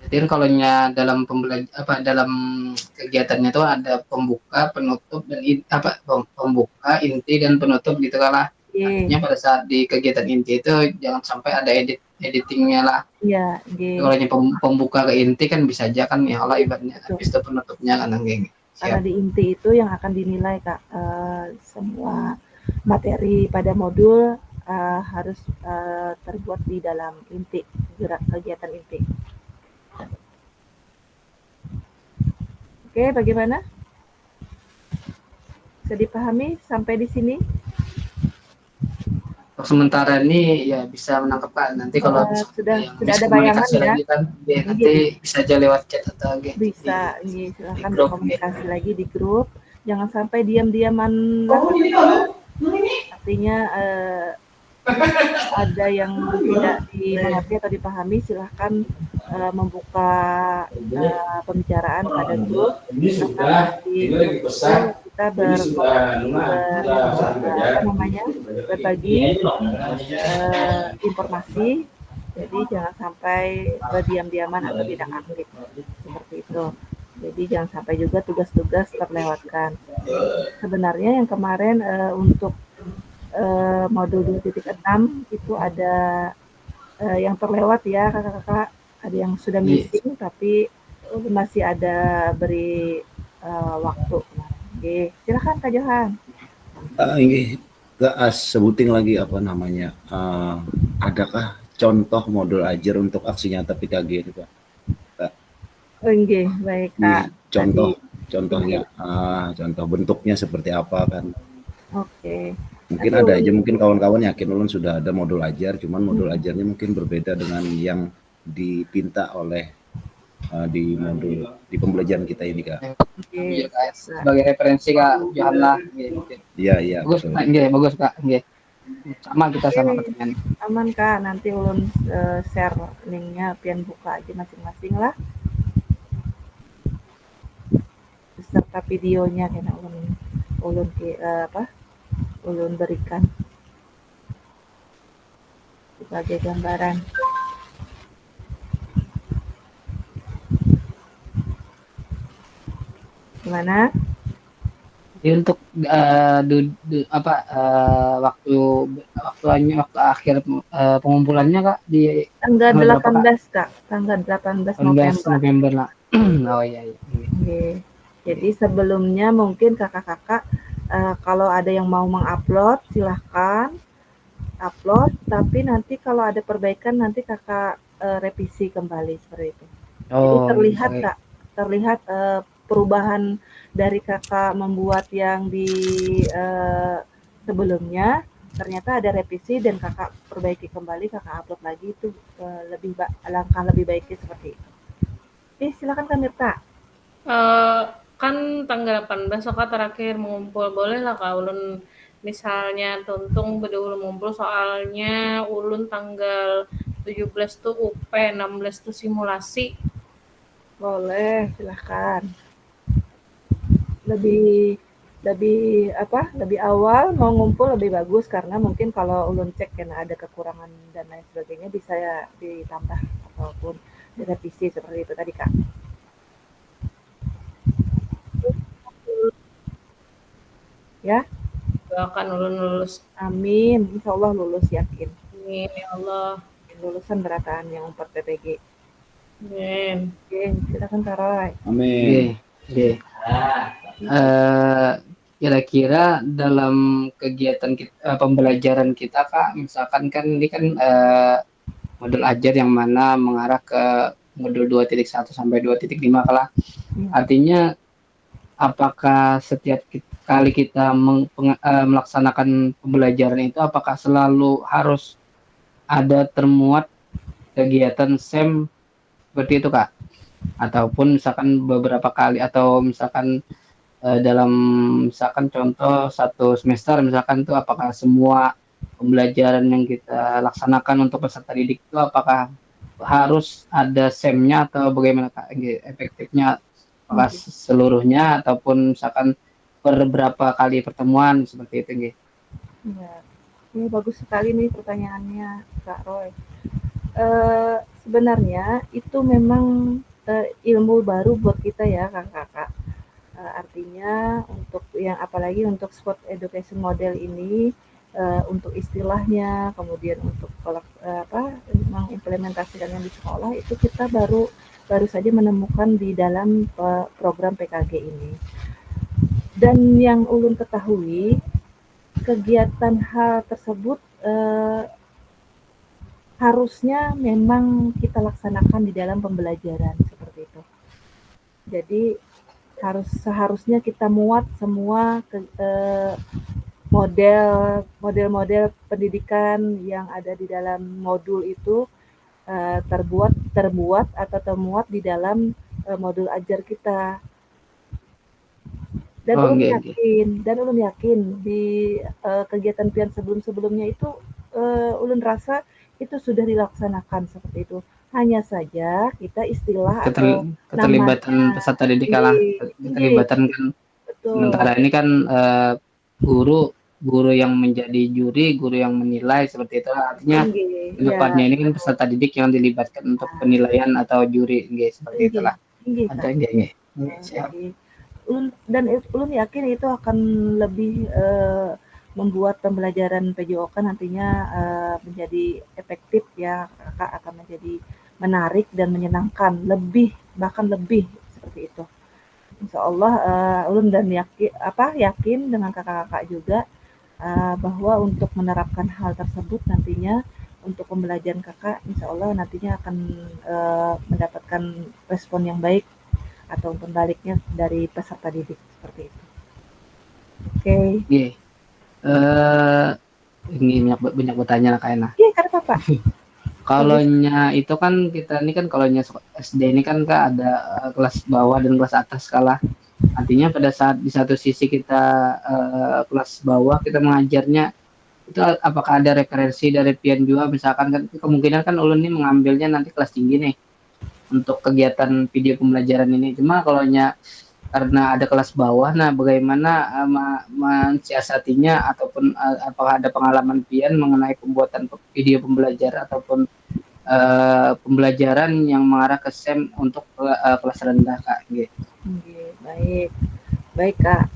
Jadi Berarti kan kalau dalam dalam kegiatannya itu ada pembuka, penutup dan pembuka, inti dan penutup gitu kan lah. Artinya pada saat di kegiatan inti itu jangan sampai ada editingnya lah. Iya, Kalau hanya pembuka ke inti kan bisa aja kan ya Allah ibaratnya habis itu penutupnya kan kayak gitu. Karena di inti itu yang akan dinilai Kak, semua materi pada modul harus terbuat di dalam inti, gerak kegiatan inti. Oke, bagaimana? Bisa dipahami sampai di sini? Untuk sementara ini ya bisa menangkap Pak. Nanti kalau sudah ada bayangan ya. Lagi kan, nanti bisa aja lewat chat atau gitu. Bisa, silahkan berkomunikasi lagi di grup. Jangan sampai diam-diaman. Artinya ada yang tidak dimengerti atau dipahami, silahkan membuka pembicaraan pada grup. Kita berbagi informasi, jadi jangan sampai berdiam-diaman atau tidak aktif seperti itu. Jadi jangan sampai juga tugas-tugas terlewatkan. Sebenarnya yang kemarin untuk modul 2.6 itu ada yang terlewat ya kakak-kakak, ada yang sudah missing tapi masih ada beri waktu. Oke, silakan Kak Johan. Ini sebutin lagi apa namanya, adakah contoh modul ajar untuk aksi nyata PKG itu Kak? Oke, baik Kak. Contohnya, contoh bentuknya seperti apa kan? Oke. Mungkin ada aja, mungkin kawan-kawan yakin ulun sudah ada modul ajar, cuman modul ajarnya mungkin berbeda dengan yang dipinta oleh di modul di pembelajaran kita ini Kak. Iya Kak, sebagai referensi Kak Johan lah. Iya. Bagus Kak, bagus Kak. Sama kita sama pertanyaan. Aman Kak, nanti ulun share linknya, pian buka aja masing-masing lah. Beserta videonya karena ulun berikan sebagai gambaran. Gimana? Jadi untuk waktu akhir pengumpulannya Kak di tanggal 18 Kak, tanggal 18 November lah. Oh iya. Oke. Jadi sebelumnya mungkin kakak-kakak kalau ada yang mau mengupload silahkan upload, tapi nanti kalau ada perbaikan nanti kakak revisi kembali seperti itu. Jadi terlihat Kak, terlihat perubahan dari kakak membuat yang di sebelumnya, ternyata ada revisi dan kakak perbaiki kembali, kakak upload lagi, itu langkah lebih baiknya seperti itu. Oke, silakan Kak Mirta. Kan tanggal 18 Kak terakhir mengumpul, boleh lah Kak ulun misalnya tuntung berdua ngumpul, soalnya ulun tanggal 17 tuh UP, 16 tuh simulasi. Boleh, silahkan. Lebih awal mau ngumpul lebih bagus, karena mungkin kalau ulun cek karena ada kekurangan dan lain sebagainya bisa ditambah ataupun direvisi seperti itu tadi Kak. Ya, doakan ulun lulus. Amin, insya Allah lulus, yakin. Amin ya Allah. Lulusan berataan yang 4 PPG. Amin. Oke, silakan Kak Roy. Amin. Oke. Kira-kira dalam kegiatan pembelajaran kita Kak, misalkan kan ini kan modul ajar yang mana mengarah ke modul 2.1 sampai 2.5 Kak. Artinya apakah setiap kali kita melaksanakan pembelajaran itu apakah selalu harus ada termuat kegiatan SEM seperti itu Kak? Ataupun misalkan beberapa kali, atau misalkan dalam misalkan contoh satu semester misalkan itu apakah semua pembelajaran yang kita laksanakan untuk peserta didik itu apakah harus ada SEM-nya atau bagaimana Kak efektifnya, apakah seluruhnya ataupun misalkan beberapa kali pertemuan seperti itu gitu. Ya, ini bagus sekali nih pertanyaannya Kak Roy. Sebenarnya itu memang ilmu baru buat kita ya kakak-kakak. Artinya untuk yang apalagi untuk sport education model ini untuk istilahnya, kemudian untuk mengimplementasikannya di sekolah itu kita baru saja menemukan di dalam program PKG ini. Dan yang ulun ketahui kegiatan hal tersebut harusnya memang kita laksanakan di dalam pembelajaran seperti itu. Jadi seharusnya kita muat semua model-model pendidikan yang ada di dalam modul itu terbuat atau temuat di dalam modul ajar kita. Dan ulun yakin di kegiatan pian sebelum-sebelumnya itu ulun rasa itu sudah dilaksanakan seperti itu. Hanya saja kita istilah keterlibatan peserta didik lah, keterlibatan kan. Betul. Sementara ini kan guru yang menjadi juri, guru yang menilai seperti itu. Artinya depannya ini kan peserta didik yang dilibatkan untuk penilaian atau juri, seperti itulah. Ada dan ulun yakin itu akan lebih membuat pembelajaran PJOK nantinya menjadi efektif ya, kakak akan menjadi menarik dan menyenangkan, bahkan lebih seperti itu. Insya Allah ulun dan yakin dengan kakak-kakak juga bahwa untuk menerapkan hal tersebut nantinya untuk pembelajaran kakak, insya Allah nantinya akan mendapatkan respon yang baik atau baliknya dari peserta didik seperti itu. Oke. Ini banyak bertanya lah kayaknya. Iya, kan Bapak. Kalaunya itu kan kita ini kan kalaunya SD ini kan Kak ada kelas bawah dan kelas atas kalah. Artinya pada saat di satu sisi kita kelas bawah kita mengajarnya itu apakah ada referensi dari Pian juga, misalkan kan kemungkinan kan ulun ini mengambilnya nanti kelas tinggi nih untuk kegiatan video pembelajaran ini. Cuma kalaunya karena ada kelas bawah, nah bagaimana mensiasatinya ataupun apakah ada pengalaman Pian mengenai pembuatan video pembelajaran ataupun pembelajaran yang mengarah ke SEM untuk kelas rendah Kak? Baik Kak.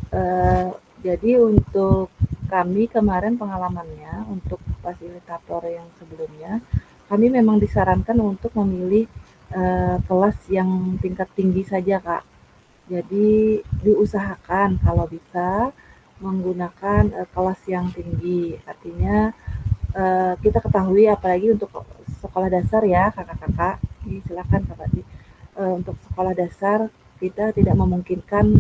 Jadi untuk kami kemarin pengalamannya untuk fasilitator yang sebelumnya, kami memang disarankan untuk memilih kelas yang tingkat tinggi saja Kak. Jadi diusahakan kalau bisa menggunakan kelas yang tinggi. Artinya kita ketahui apalagi untuk sekolah dasar ya kakak-kakak. Silakan Kakak. Untuk sekolah dasar kita tidak memungkinkan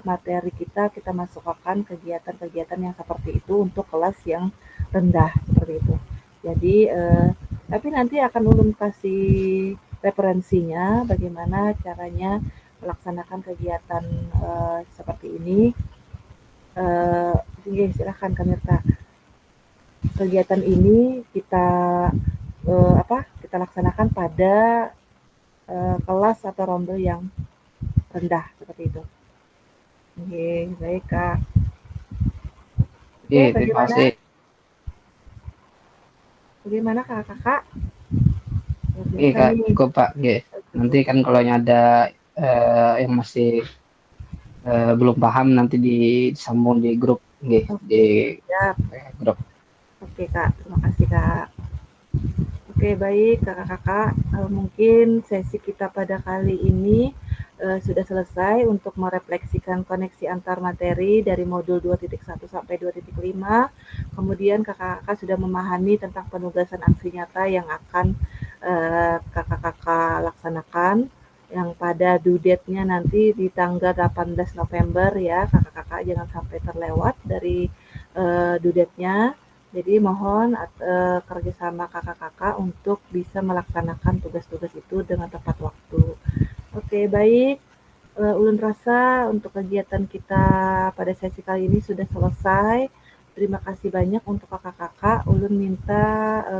materi kita masukkan kegiatan-kegiatan yang seperti itu untuk kelas yang rendah seperti itu. Jadi tapi nanti akan ulun kasih referensinya bagaimana caranya melaksanakan kegiatan seperti ini. Silakan Kamirta. Kegiatan ini kita kita laksanakan pada kelas atau ronde yang rendah seperti itu. Baik Kak. Terima kasih. Bagaimana kakak? Kak, cukup Pak. Nanti kan kalau ada yang masih belum paham nanti disambung di grup di grup. Oke Kak, terima kasih Kak. Oke baik kakak-kakak, mungkin sesi kita pada kali ini sudah selesai untuk merefleksikan koneksi antar materi dari modul 2.1 sampai 2.5. Kemudian kakak-kakak sudah memahami tentang penugasan aksi nyata yang akan kakak-kakak laksanakan, yang pada due date-nya nanti di tanggal 18 November ya kakak-kakak, jangan sampai terlewat dari due date-nya. Jadi mohon kerjasama kakak-kakak untuk bisa melaksanakan tugas-tugas itu dengan tepat waktu. Oke baik, ulun rasa untuk kegiatan kita pada sesi kali ini sudah selesai. Terima kasih banyak untuk kakak-kakak. Ulun minta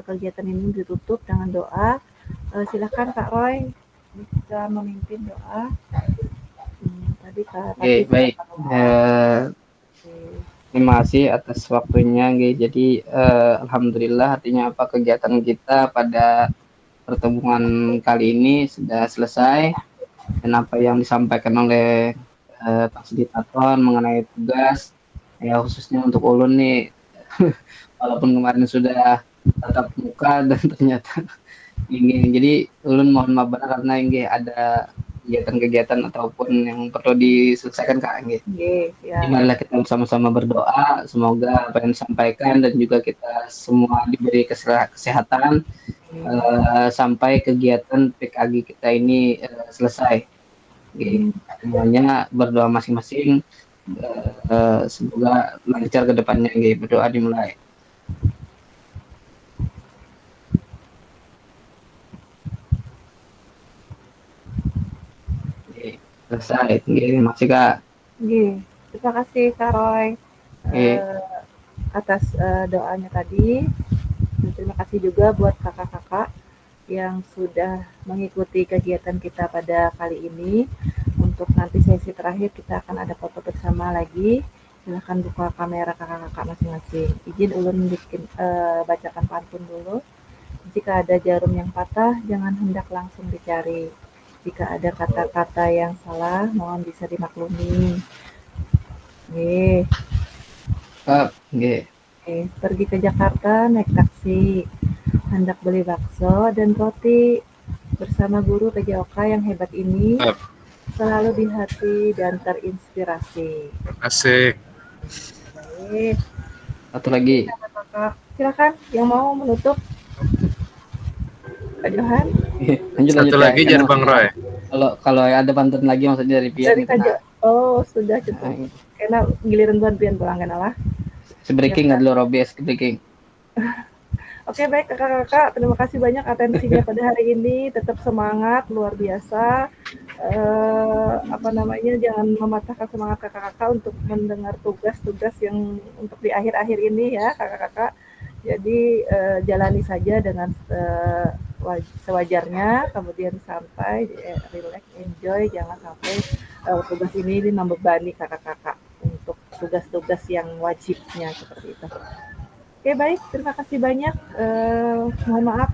kegiatan ini ditutup dengan doa. Silakan Kak Roy bisa memimpin doa. Baik. Terima kasih atas waktunya, Jadi alhamdulillah artinya kegiatan kita pada pertemuan kali ini sudah selesai. dan apa yang disampaikan oleh fasilitator mengenai tugas, ya khususnya untuk ulun nih, walaupun kemarin sudah tatap muka dan ternyata ini, jadi ulun mohon maaf banget karena ini ada kegiatan-kegiatan ataupun yang perlu diselesaikan Kak. Nggih, ya. Marilah kita sama-sama berdoa, semoga apa yang disampaikan dan juga kita semua diberi kesehatan sampai kegiatan PKG kita ini selesai. Semuanya berdoa masing-masing, semoga lancar ke depannya. Berdoa dimulai. Selesai. Terima kasih Kak. Terima kasih Kak Roy atas doanya tadi. Dan terima kasih juga buat kakak-kakak yang sudah mengikuti kegiatan kita pada kali ini. Untuk nanti sesi terakhir kita akan ada foto bersama lagi. Silahkan buka kamera kakak-kakak masing-masing. Izin ulun bikin bacakan pantun dulu. Jika ada jarum yang patah, jangan hendak langsung dicari. Jika ada kata-kata yang salah, mohon bisa dimaklumi. Pergi ke Jakarta naik taksi, hendak beli bakso dan roti. Bersama guru PJOK yang hebat ini, selalu di hati dan terinspirasi. Asik. Satu lagi. Silakan yang mau menutup. Pak Johan. Lanjut Satu lagi jadi Bang Roy. Kalau ada pantun lagi maksudnya dari Pian. Oh, sudah cukup. Karena giliran buat Pian pelanggan Allah. Breaking nggak dulu Robi, breaking. Oke, baik kakak-kakak, terima kasih banyak atensinya pada hari ini. Tetap semangat, luar biasa. Jangan mematahkan semangat kakak-kakak untuk mendengar tugas-tugas yang untuk di akhir-akhir ini ya kakak-kakak. Jadi jalani saja dengan sewajarnya, kemudian santai, relax, enjoy. Jangan sampai tugas ini membebani kakak-kakak untuk tugas-tugas yang wajibnya seperti itu. Oke, baik, terima kasih banyak. Mohon maaf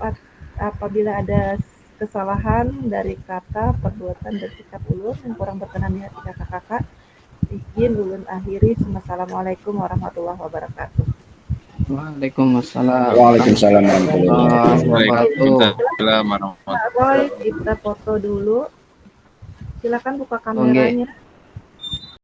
apabila ada kesalahan dari kata, perbuatan, dan sikap ulun yang kurang berkenan di hati kakak-kakak. Izin ulun akhiri. Assalamualaikum warahmatullahi wabarakatuh. Waalaikumsalam. Waalaikumsalam warahmatullahi wabarakatuh. Roy, kita foto dulu. Silakan buka kameranya.